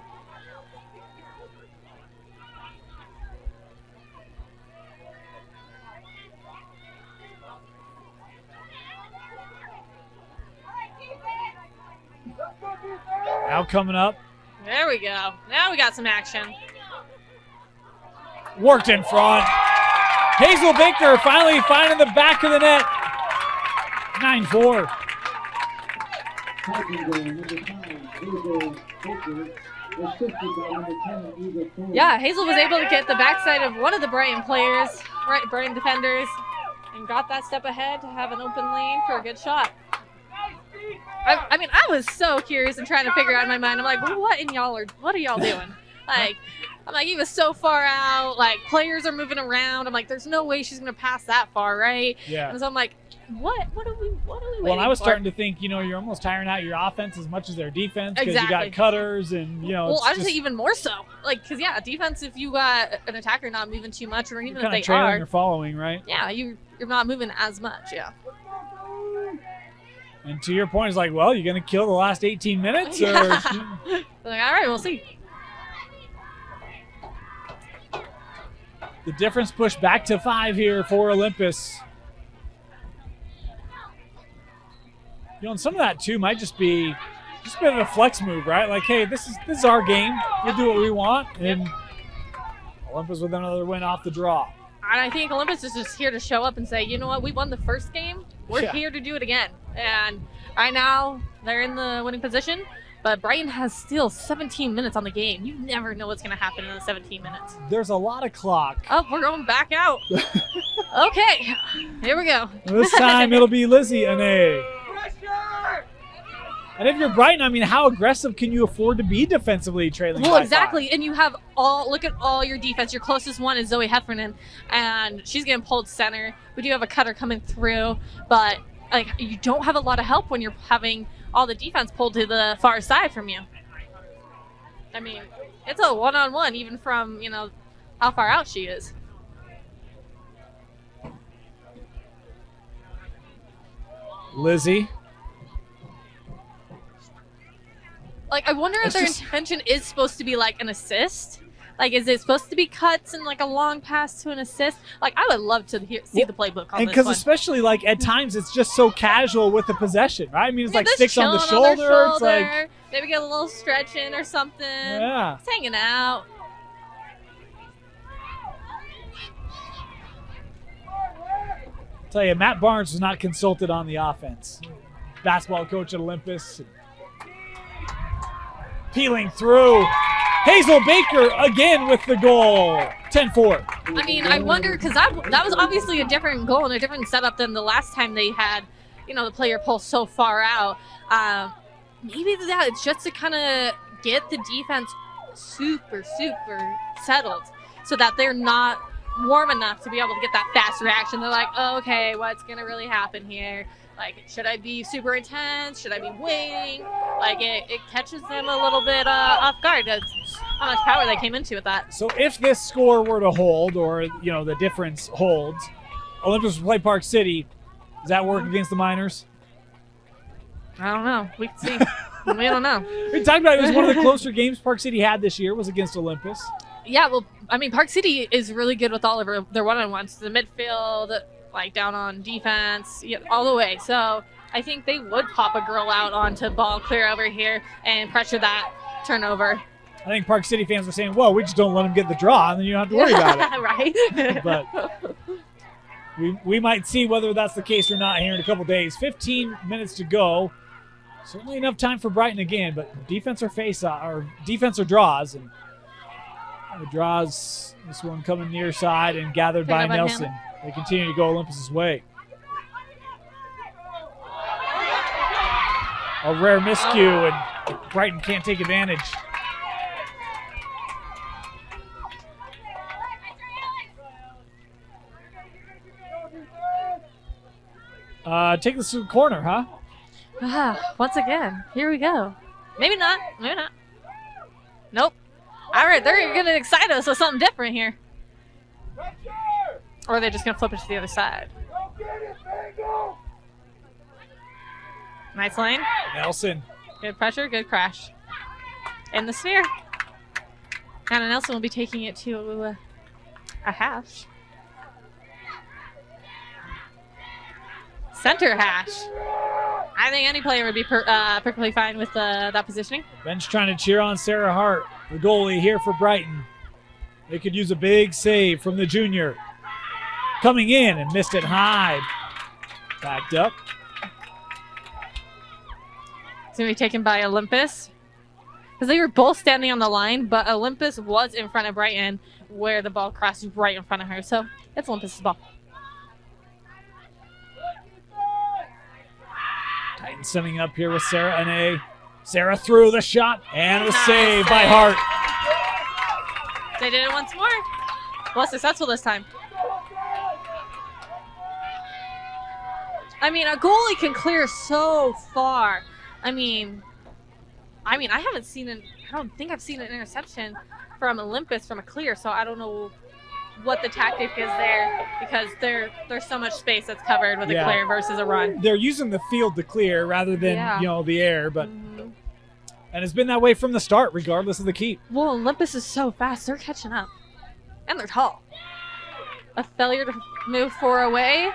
Now coming up. There we go. Now we got some action. Worked in front. Hazel Baker finally finding the back of the net. 9-4. Yeah, Hazel was able to get the backside of one of the Brighton players, Brighton defenders, and got that step ahead to have an open lane for a good shot. I mean, I was so curious and trying to figure out in my mind. I'm like, what are y'all doing? Like, I'm like, he was so far out. Like, players are moving around. I'm like, there's no way she's gonna pass that far, right? Yeah. And so I'm like, what are we waiting Well, and I was for? starting to think, you know, you're almost tiring out your offense as much as their defense because Exactly. you got cutters and, you know, Well, it's I would just, say even more so. Like, because, yeah, defense, if you got an attacker not moving too much, or even you're if kind they of trailing are, or following, right? yeah, you're not moving as much, yeah. And to your point, it's like, well, you're going to kill the last 18 minutes? Or, Yeah. Like, all right, we'll see. The difference pushed back to 5 here for Olympus. You know, and some of that, too, might just be a bit of a flex move, right? Like, hey, this is our game. We'll do what we want. And Olympus with another win off the draw. And I think Olympus is just here to show up and say, you know what, we won the first game. We're Yeah. here to do it again. And right now, they're in the winning position. But Brighton has still 17 minutes on the game. You never know what's going to happen in the 17 minutes. There's a lot of clock. Oh, we're going back out. Okay, here we go. This time it'll be Lizzie Ane. Pressure! And if you're Brighton, I mean, how aggressive can you afford to be defensively trailing Well, by exactly. 5? And you have look at all your defense. Your closest one is Zoe Heffernan, and she's getting pulled center. We do have a cutter coming through, but like you don't have a lot of help when you're having all the defense pulled to the far side from you. I mean, it's a one-on-one even from, you know, how far out she is. Lizzie. Like, I wonder if It's their just- intention is supposed to be like an assist. Like, is it supposed to be cuts and like a long pass to an assist? Like, I would love to see the playbook on And this because one. especially, like, at times it's just so casual with the possession, right? I mean, it's Yeah, like just sticks on the chilling shoulder. their It's like, maybe get a little stretch in or something. yeah. Just hanging out. Tell you, Matt Barnes was not consulted on the offense. Basketball coach at Olympus. Peeling through. Hazel Baker again with the goal. 10-4. I mean, I wonder, because that was obviously a different goal and a different setup than the last time they had, you know, the player pull so far out. Maybe that it's just to kind of get the defense super settled so that they're not warm enough to be able to get that fast reaction. They're like, oh, okay, what's going to really happen here? Like, should I be super intense? Should I be waiting? Like, it catches them a little bit off guard. That's how much power they came into with that. So if this score were to hold, or the difference holds, Olympus will play Park City. Does that work against the Miners? I don't know. We can see. We don't know. We talked about it was one of the closer games Park City had this year was against Olympus. Yeah, well, I mean, Park City is really good with all of their one-on-ones. The midfield, like down on defense, all the way. So I think they would pop a girl out onto ball clear over here and pressure that turnover. I think Park City fans were saying, well, we just don't let them get the draw, and then you don't have to worry about it. Right. But we might see whether that's the case or not here in a couple days. 15 minutes to go. Certainly enough time for Brighton again, but defense or draws. And the draws, this one coming near side and gathered by Nelson. They continue to go Olympus's way. A rare miscue, and Brighton can't take advantage. Take this to the corner, huh? Once again, here we go. Maybe not. Maybe not. Nope. All right, they're going to excite us with something different here. Or they're just going to flip it to the other side. Nice lane. Nelson. Good pressure, good crash. In the sphere. Anna Nelson will be taking it to a hash. Center hash. I think any player would be perfectly fine with that positioning. Bench trying to cheer on Sarah Hart, the goalie here for Brighton. They could use a big save from the junior. Coming in and missed it high. Backed up. It's going to be taken by Olympus. Because they were both standing on the line, but Olympus was in front of Brighton where the ball crossed right in front of her. So it's Olympus's ball. Titans setting up here with Sarah and Sarah threw the shot and the save by Hart. They did it once more. Well, successful this time. I mean, a goalie can clear so far. I haven't seen I don't think I've seen an interception from Olympus from a clear, so I don't know what the tactic is there because there's so much space that's covered with a clear versus a run. They're using the field to clear rather than the air, but and it's been that way from the start, regardless of the keep. Well, Olympus is so fast; they're catching up, and they're tall. A failure to move 4 away.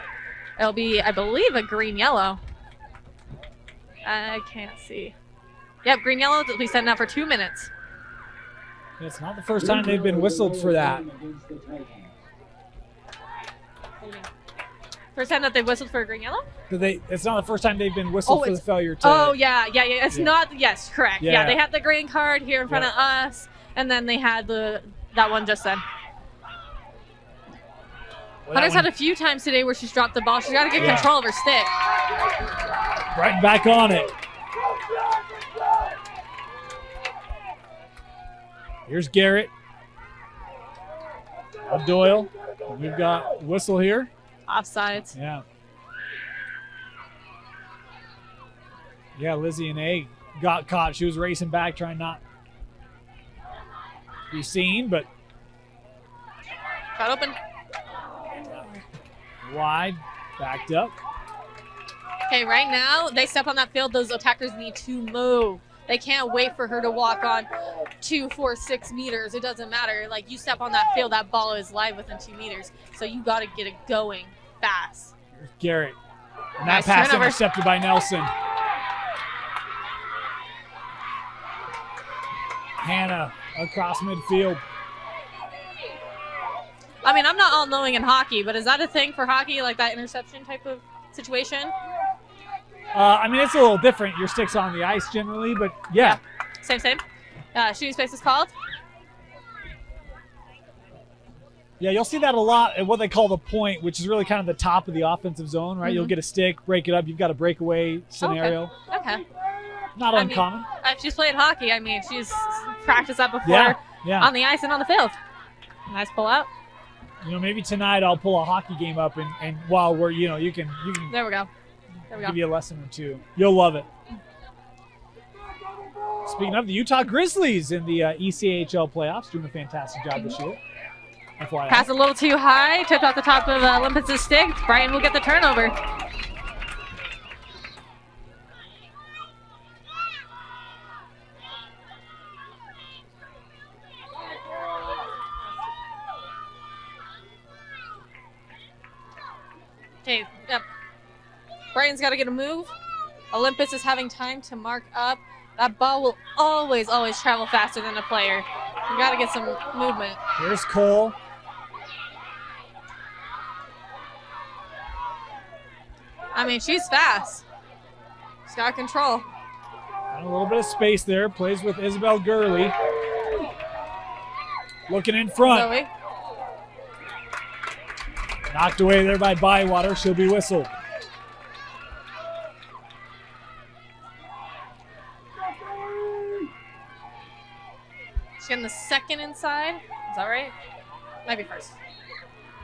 It'll be, I believe, a green-yellow. I can't see. Yep, green-yellow. They'll be setting up for 2 minutes. It's not the first time they've been whistled for that. First time that they whistled for a green-yellow? It's not the first time they've been whistled for the failure to. Oh, yeah. It's not. Yes, correct. Yeah, they had the green card here in front of us, and then they had that one just then. Hunter's had a few times today where she's dropped the ball. She's got to get control of her stick. Right back on it. Here's Garrett. Doyle. We've got whistle here. Offsides. Yeah, Lizzie and A got caught. She was racing back, trying not to be seen, but Shot open. Wide, backed up. Okay, right now, they step on that field. Those attackers need to move. They can't wait for her to walk on 2, 4, 6 meters. It doesn't matter. Like, you step on that field, that ball is live within 2 meters. So you got to get it going fast. Here's Garrett. And that pass intercepted by Nelson. Hannah across midfield. I mean, I'm not all-knowing in hockey, but is that a thing for hockey, like that interception type of situation? It's a little different. Your stick's on the ice generally, but yeah. Same. Shooting space is called? Yeah, you'll see that a lot at what they call the point, which is really kind of the top of the offensive zone, right? You'll get a stick, break it up. You've got a breakaway scenario. Okay. Not uncommon. If she's played hockey, she's practiced that before on the ice and on the field. Nice pull out. maybe tonight I'll pull a hockey game up and while we're, you can There we go. There we give go. you a lesson or two. You'll love it. Speaking of the Utah Grizzlies in the ECHL playoffs, doing a fantastic job this year. FYI. Pass a little too high, tipped off the top of Olympus' stick. Brighton will get the turnover. Okay, yep. Brighton's got to get a move. Olympus is having time to mark up. That ball will always travel faster than a player. You got to get some movement. Here's Cole. I mean, she's fast. She's got control. Got a little bit of space there. Plays with Isabel Gurley. Looking in front. Zoe. Knocked away there by Bywater. She'll be whistled. She's getting the second inside. Is that right? Might be first.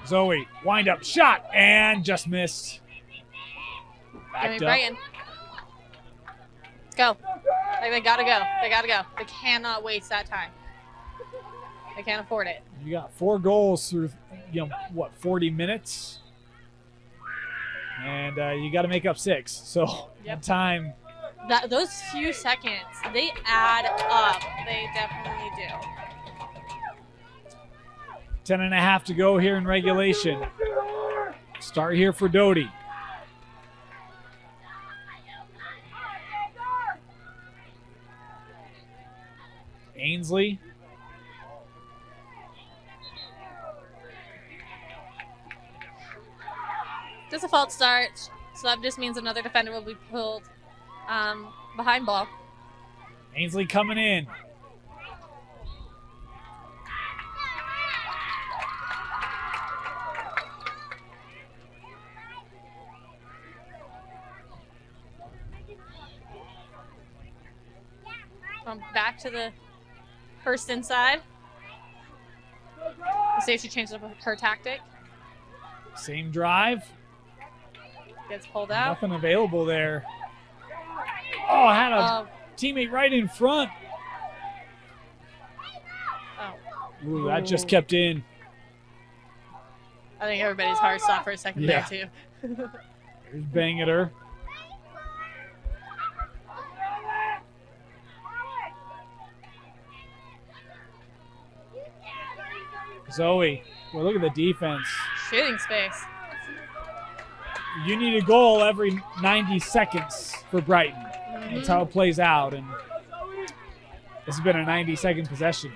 Zoe, wind up shot, and just missed. Give me Backed up. Brighton. Let's go. They gotta go. They gotta go. They cannot waste that time. They can't afford it. You got 4 goals through, 40 minutes? And you got to make up 6. So Yep. time. Those few seconds, they add up. They definitely do. 10 and a half to go here in regulation. Start here for Doty. Ainsley. Just a false start, so that just means another defender will be pulled behind ball. Ainsley coming in. Back to the first inside. Let's see if she changes up her tactic. Same drive. Gets pulled out. Nothing available there. Oh, had a teammate right in front. Oh, Ooh, that just kept in. I think everybody's heart stopped for a second Yeah. there too. Here's bang at her. Zoe, well, look at the defense. Shooting space. You need a goal every 90 seconds for Brighton. That's how it plays out, and this has been a 90-second possession.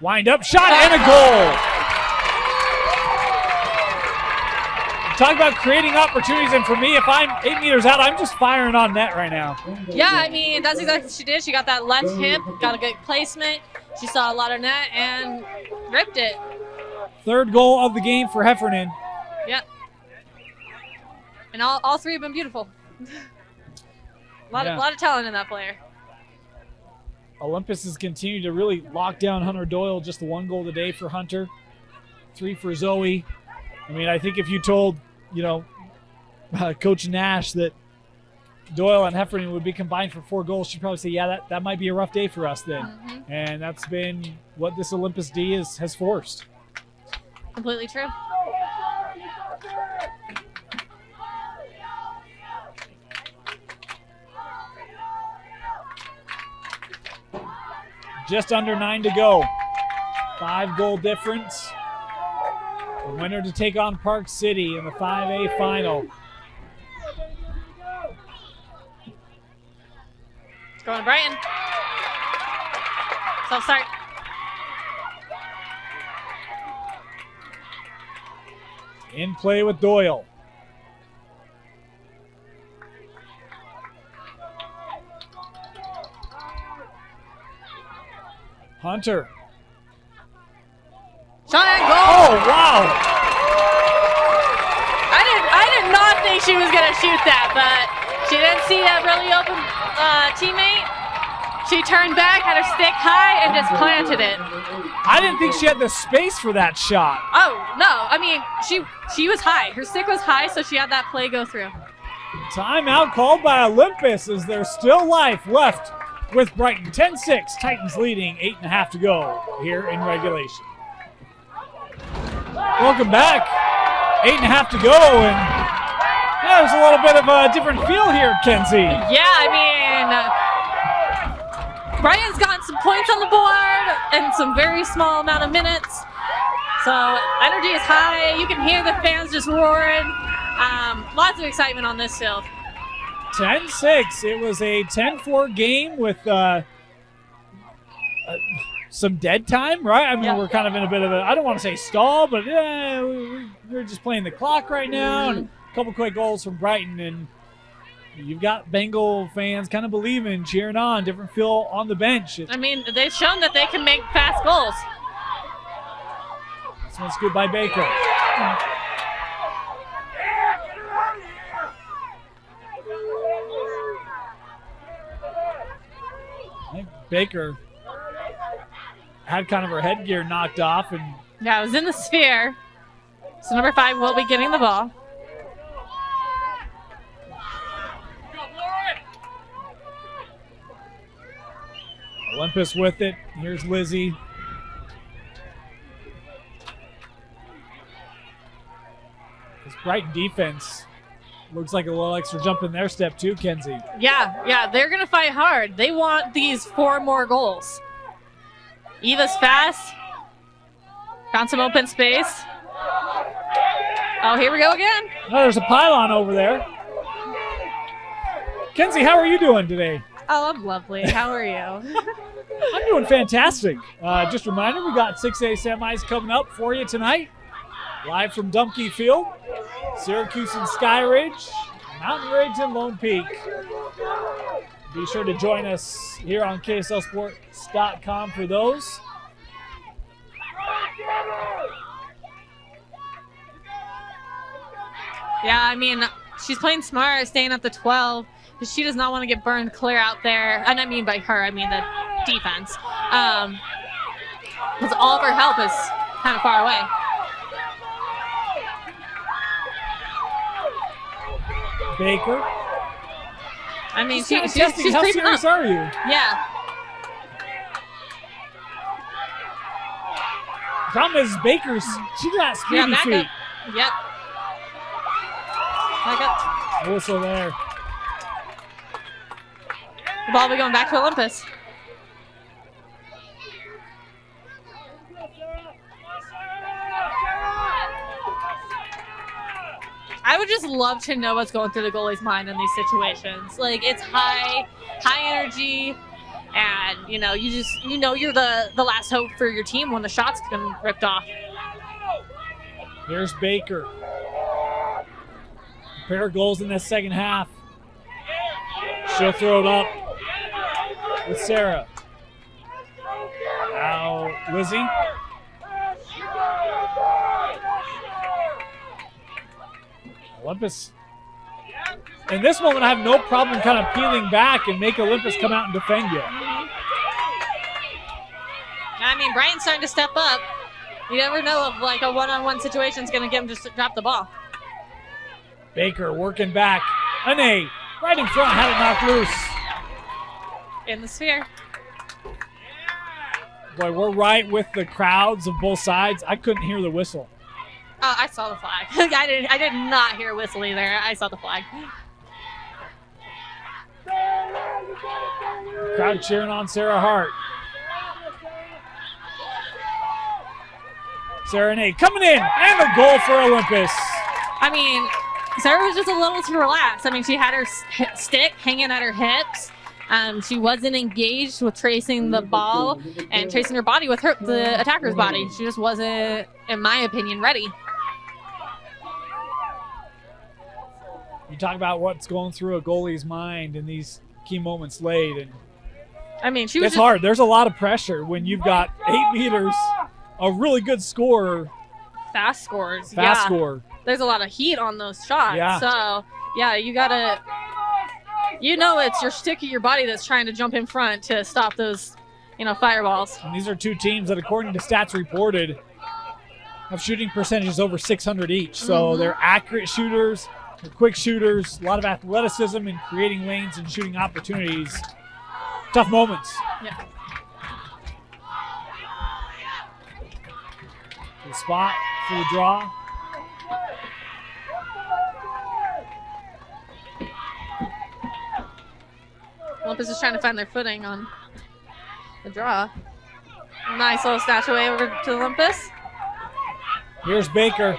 Wind up, shot, and a goal. Talk about creating opportunities, and for me, if I'm 8 meters out, I'm just firing on net right now. Yeah, I mean, that's exactly what she did. She got that left hip, got a good placement. She saw a lot of net and ripped it. Third goal of the game for Heffernan. Yep. And all three have been beautiful. a lot of talent in that player. Olympus has continued to really lock down Hunter Doyle. Just the 1 goal today for Hunter. 3 for Zoe. I mean, I think if you told, Coach Nash that Doyle and Heffernan would be combined for 4 goals, she'd probably say, yeah, that might be a rough day for us then. Mm-hmm. And that's been what this Olympus D has forced. Completely true. Just under 9 to go. 5-goal difference. The winner to take on Park City in the 5A final. It's going to Brighton. Self-start. In play with Doyle. Hunter. Shot and goal. Oh, wow. I did not think she was going to shoot that, but She didn't see a really open teammate. She turned back, had her stick high, and just planted it. I didn't think she had the space for that shot. Oh, no. I mean, she was high. Her stick was high, so she had that play go through. Timeout called by Olympus as there's still life left with Brighton. 10-6, Titans leading, 8.5 to go here in regulation. Welcome back. 8.5 to go, and there's a little bit of a different feel here, Kenzie. Yeah, I mean, Brighton's gotten some points on the board in some very small amount of minutes. So energy is high. You can hear the fans just roaring. Lots of excitement on this field. 10-6. It was a 10-4 game with some dead time, right? I mean, we're kind of in a bit of a, I don't want to say stall, but yeah, we're just playing the clock right now. And a couple quick goals from Brighton, and you've got Bengal fans kind of believing, cheering on, different feel on the bench. I mean, they've shown that they can make fast goals. This one's good by Baker. I think Baker had kind of her headgear knocked off, and yeah, it was in the sphere. So number 5 will be getting the ball. Olympus with it. Here's Lizzie. This Brighton defense looks like a little extra jump in their step too, Kenzie. Yeah, they're going to fight hard. They want these 4 more goals. Eva's fast. Found some open space. Oh, here we go again. Oh, there's a pylon over there. Kenzie, how are you doing today? Oh, I'm lovely. How are you? I'm doing fantastic. Just a reminder, we got 6A semis coming up for you tonight. Live from Dumpke Field, Syracuse and Skyridge, Mountain Ridge and Lone Peak. Be sure to join us here on KSLSports.com for those. Yeah, I mean, she's playing smart, staying at the 12. Because she does not want to get burned clear out there. And I mean by her, I mean the defense. Because all of her help is kind of far away. Baker. I mean, she's testing. How creeping serious up. are you? Yeah. Problem is, Baker's, she got speedy back feet. up. Yep. Back up. Whistle there. The ball will be going back to Olympus. I would just love to know what's going through the goalie's mind in these situations. Like, it's high energy, and you know you're the last hope for your team when the shots get ripped off. Here's Baker. A pair of goals in this second half. She'll throw it up with Sarah. Now Lizzie. Olympus. In this moment, I have no problem kind of peeling back and make Olympus come out and defend you. I mean, Brian's starting to step up. You never know if like a one-on-one situation is going to get him just to drop the ball. Baker working back. Ane right in front, had it knocked loose. In the sphere. Boy, we're right with the crowds of both sides. I couldn't hear the whistle. Oh, I saw the flag. I did not hear a whistle either. I saw the flag. Crowd cheering on Sarah Hart. Sarah Nate coming in, and a goal for Olympus. I mean, Sarah was just a little too relaxed. I mean, she had her stick hanging at her hips. She wasn't engaged with tracing the ball and tracing her body with the attacker's body. She just wasn't, in my opinion, ready. You talk about what's going through a goalie's mind in these key moments late, and I mean, she was it's hard. There's a lot of pressure when you've got 8 meters, a really good scorer. Fast scores. Fast score. There's a lot of heat on those shots. Yeah. So, yeah, you got to you know it's your stick or your body that's trying to jump in front to stop those, fireballs. And these are two teams that, according to stats reported, have shooting percentages over 600 each. So they're accurate shooters, they're quick shooters, a lot of athleticism in creating lanes and shooting opportunities. Tough moments. Yeah. The spot for the draw. Olympus is trying to find their footing on the draw. Nice little snatch away over to Olympus. Here's Baker.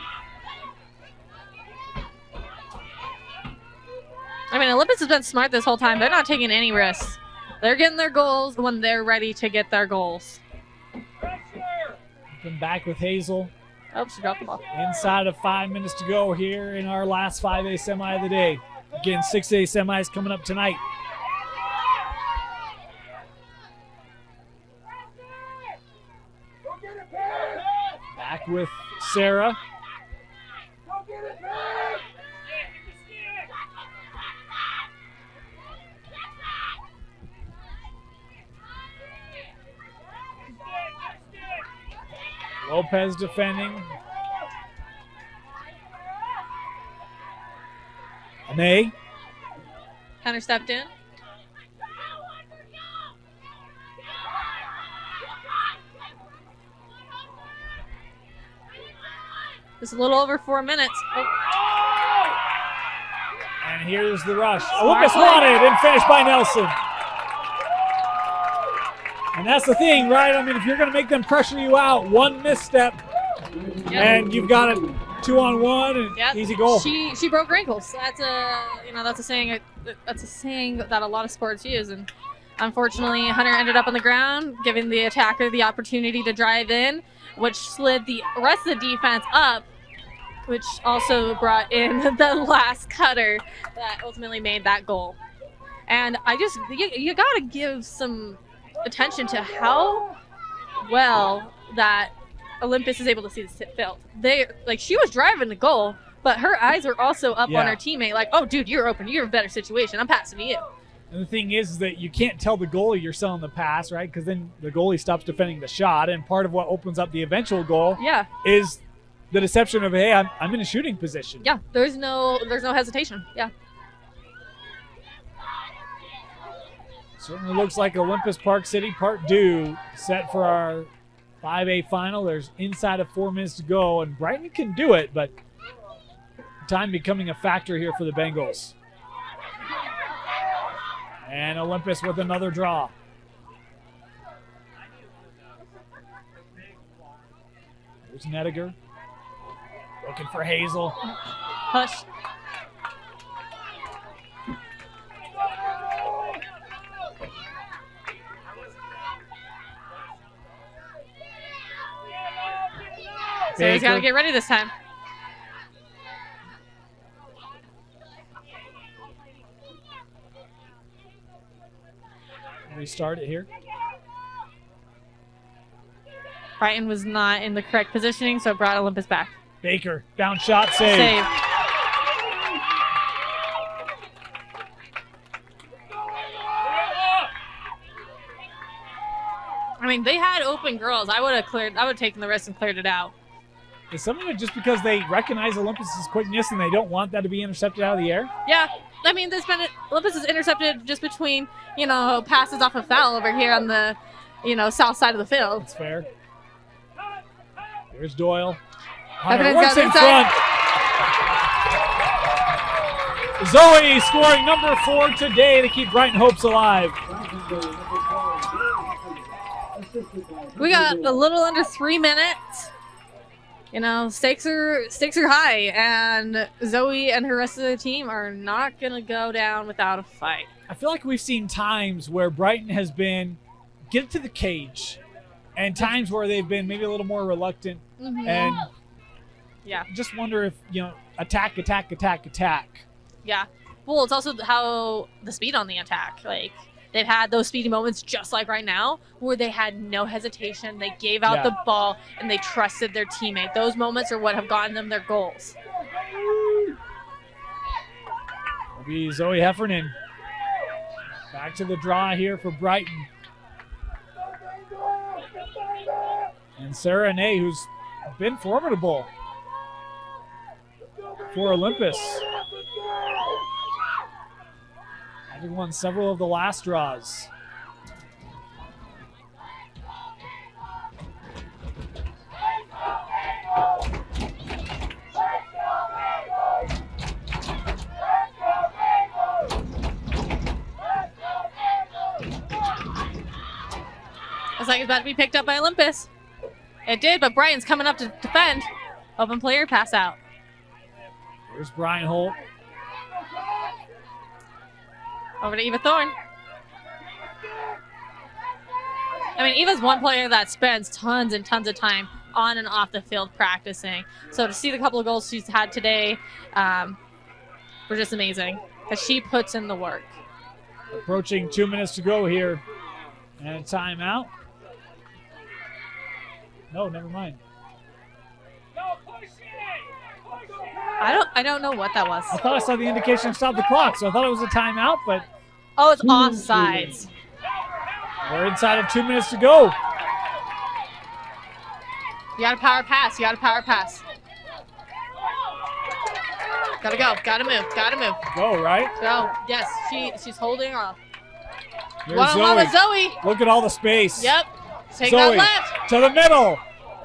I mean, Olympus has been smart this whole time. They're not taking any risks. They're getting their goals when they're ready to get their goals. Come back with Hazel. Oh, she dropped the ball. Inside of 5 minutes to go here in our last 5A semi of the day. Again, 6A semis coming up tonight. Back with Sarah. Lopez defending. Ane. Hunter stepped in. Just a little over 4 minutes. Oh. And here's the rush. Olympus wanted and finished by Nelson. And that's the thing, right? I mean, if you're going to make them pressure you out, one misstep, and you've got a 2-on-1 and easy goal. She broke her ankles. That's a saying. That's a saying that a lot of sports use, and unfortunately, Hunter ended up on the ground, giving the attacker the opportunity to drive in, which slid the rest of the defense up, which also brought in the last cutter that ultimately made that goal. And you got to give some attention to how well that Olympus is able to see this field. She was driving the goal, but her eyes were also up on her teammate, like, oh, dude, you're open. You're in a better situation. I'm passing to you. And the thing is that you can't tell the goalie you're selling the pass, right? Because then the goalie stops defending the shot, and part of what opens up the eventual goal is the deception of, hey, I'm in a shooting position. Yeah, there's no hesitation. Yeah. Certainly looks like Olympus Park City Part 2 set for our 5A final. There's inside of 4 minutes to go, and Brighton can do it, but time becoming a factor here for the Bengals. And Olympus with another draw. There's Nediger. Looking for Hazel. Hush. So he's got to get ready this time. Restart it here. Brighton was not in the correct positioning, so it brought Olympus back. Baker, down shot, save. I mean, they had open girls. I would have taken the risk and cleared it out. Is some of it just because they recognize Olympus's quickness and they don't want that to be intercepted out of the air? Yeah. I mean, Olympus is intercepted just between, passes off a foul over here on the, south side of the field. That's fair. Here's Doyle. Hunter works in front. Zoe scoring number 4 today to keep Brighton hopes alive. We got a little under 3 minutes. Stakes are high, and Zoe and her rest of the team are not going to go down without a fight. I feel like we've seen times where Brighton has been get to the cage, and times where they've been maybe a little more reluctant, and just wonder if, attack. Yeah. Well, it's also how the speed on the attack. Like, they've had those speedy moments just like right now where they had no hesitation. They gave out the ball, and they trusted their teammate. Those moments are what have gotten them their goals. It'll be Zoe Heffernan Back to the draw here for Brighton. And Sarah Ney, who's been formidable for Olympus. Having won several of the last draws. Looks like it's about to be picked up by Olympus. It did, but Brian's coming up to defend. Open player, pass out. Here's Brian Holt. Over to Eva Thorne. I mean, Eva's one player that spends tons and tons of time on and off the field practicing. So to see the couple of goals she's had today were just amazing because she puts in the work. Approaching 2 minutes to go here. And a timeout. No, never mind. I don't know what that was. I thought I saw the indication to stop the clock, so I thought it was a timeout, but Oh, it's offsides. we're inside of 2 minutes to go. You got to power pass. You got to power pass. Gotta go. Gotta move. Gotta move. Go, right? Go. Yes, she's holding off. Here's One-on-one with Zoe. Look at all the space. Yep. Take Zoe that left. to the middle.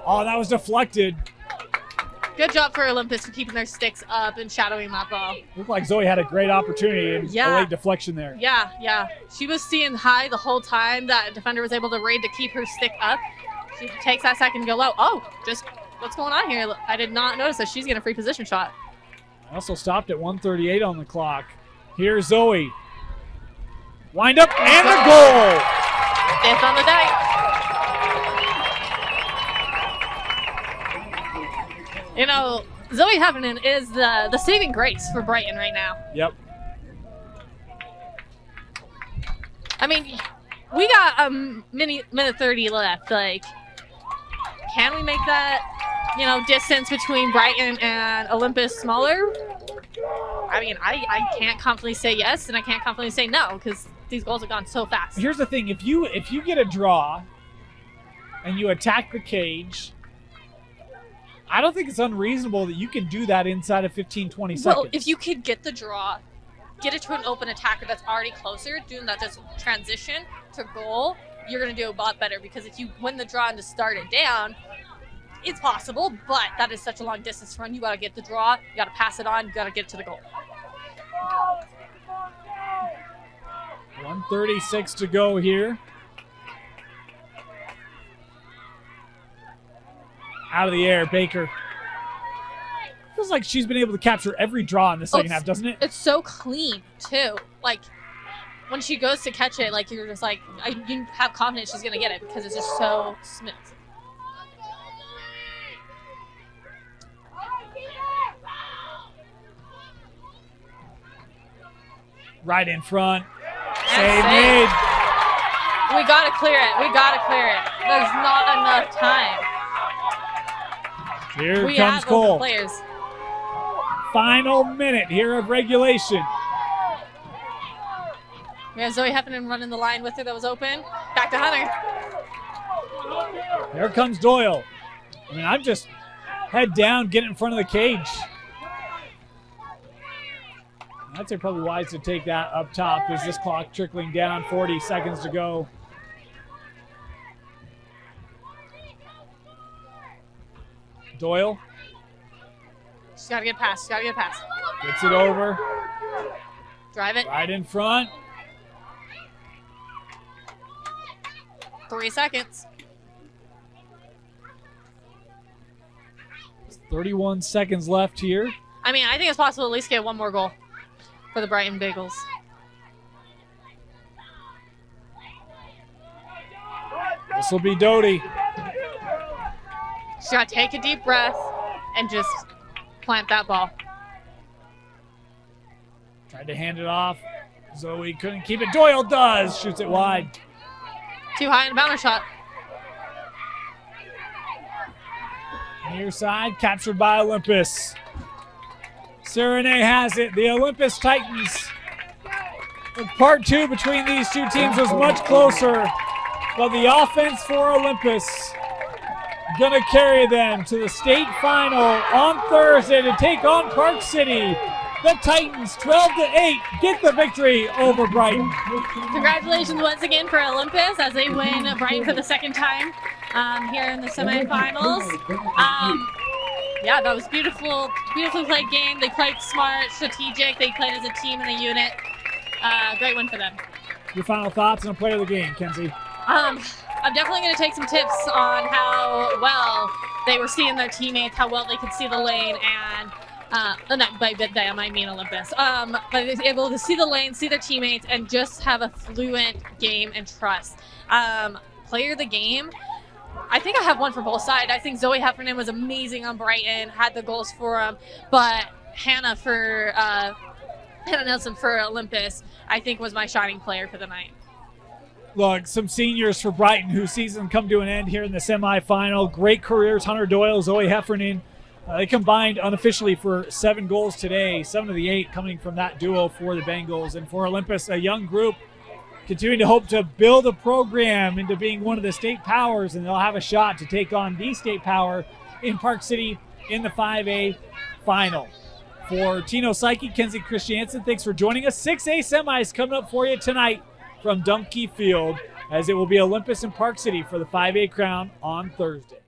Oh, that was deflected. Good job for Olympus for keeping their sticks up and shadowing that ball. Looked like Zoe had a great opportunity and a late deflection there. Yeah. She was seeing high the whole time. That defender was able to raid to keep her stick up. She takes that second to go low. Oh, just what's going on here? I did not notice that she's getting a free position shot. Also stopped at 1:38 on the clock. Here's Zoe. Wind up and a goal. Fifth on the day. You know, Zoe Heffernan is the saving grace for Brighton right now. Yep. I mean, we got a minute 30 left. Like, can we make that, distance between Brighton and Olympus smaller? I mean, I can't confidently say yes, and I can't confidently say no because these goals have gone so fast. Here's the thing: if you get a draw and you attack the cage, I don't think it's unreasonable that you can do that inside of 15, 20 seconds. Well, if you could get the draw, get it to an open attacker that's already closer, doing that just transition to goal, you're going to do a lot better because if you win the draw and just start it down, it's possible, but that is such a long distance to run. You got to get the draw, you got to pass it on, you got to get to the goal. 1:36 to go here. Out of the air, Baker. Feels like she's been able to capture every draw in the second half, doesn't it? It's so clean, too. Like, when she goes to catch it, like, you're just like, you have confidence she's going to get it because it's just so smooth. Right in front. And Save made. We got to clear it. There's not enough time. Here We comes have Cole. open players. Final minute here of regulation. We have Zoe Heffernan running the line with her that was open. Back to Hunter. Here comes Doyle. I mean, I'm just head down, get in front of the cage. I'd say probably wise to take that up top. There's this clock trickling down, 40 seconds to go. Doyle. She's got to get past. Gets it over. Drive it. Right in front. 3 seconds. 31 seconds left here. I mean, I think it's possible to at least get one more goal for the Brighton Bengals. This will be Doty. She's got to take a deep breath and just plant that ball. Tried to hand it off. Zoe couldn't keep it. Doyle does. Shoots it wide. Too high in a bouncer shot. Near side, captured by Olympus. Serenay has it. The Olympus Titans Part two between these two teams was much closer, but the offense for Olympus gonna carry them to the state final on Thursday to take on Park City. The Titans, 12-8, get the victory over Brighton. Congratulations once again for Olympus as they win Brighton for the second time here in the semifinals. Yeah, that was beautiful, beautifully played game. They played smart, strategic. They played as a team and a unit. Great win for them. Your final thoughts on a player of the game, Kenzie? I'm definitely going to take some tips on how well they were seeing their teammates, how well they could see the lane, and not by them, I mean Olympus. But they were able to see the lane, see their teammates, and just have a fluent game and trust. Player of the game, I think I have one for both sides. I think Zoe Heffernan was amazing on Brighton, had the goals for him, but Hannah Nelson for Olympus, I think was my shining player for the night. Look, some seniors for Brighton whose season come to an end here in the semifinal. Great careers, Hunter Doyle, Zoe Heffernan. They combined unofficially for 7 goals today, 7 of the 8 coming from that duo for the Bengals. And for Olympus, a young group continuing to hope to build a program into being one of the state powers, and they'll have a shot to take on the state power in Park City in the 5A final. For Tino Psyche, Kenzie Christiansen, thanks for joining us. 6A semis coming up for you tonight from Dumpke Field, as it will be Olympus and Park City for the 5A crown on Thursday.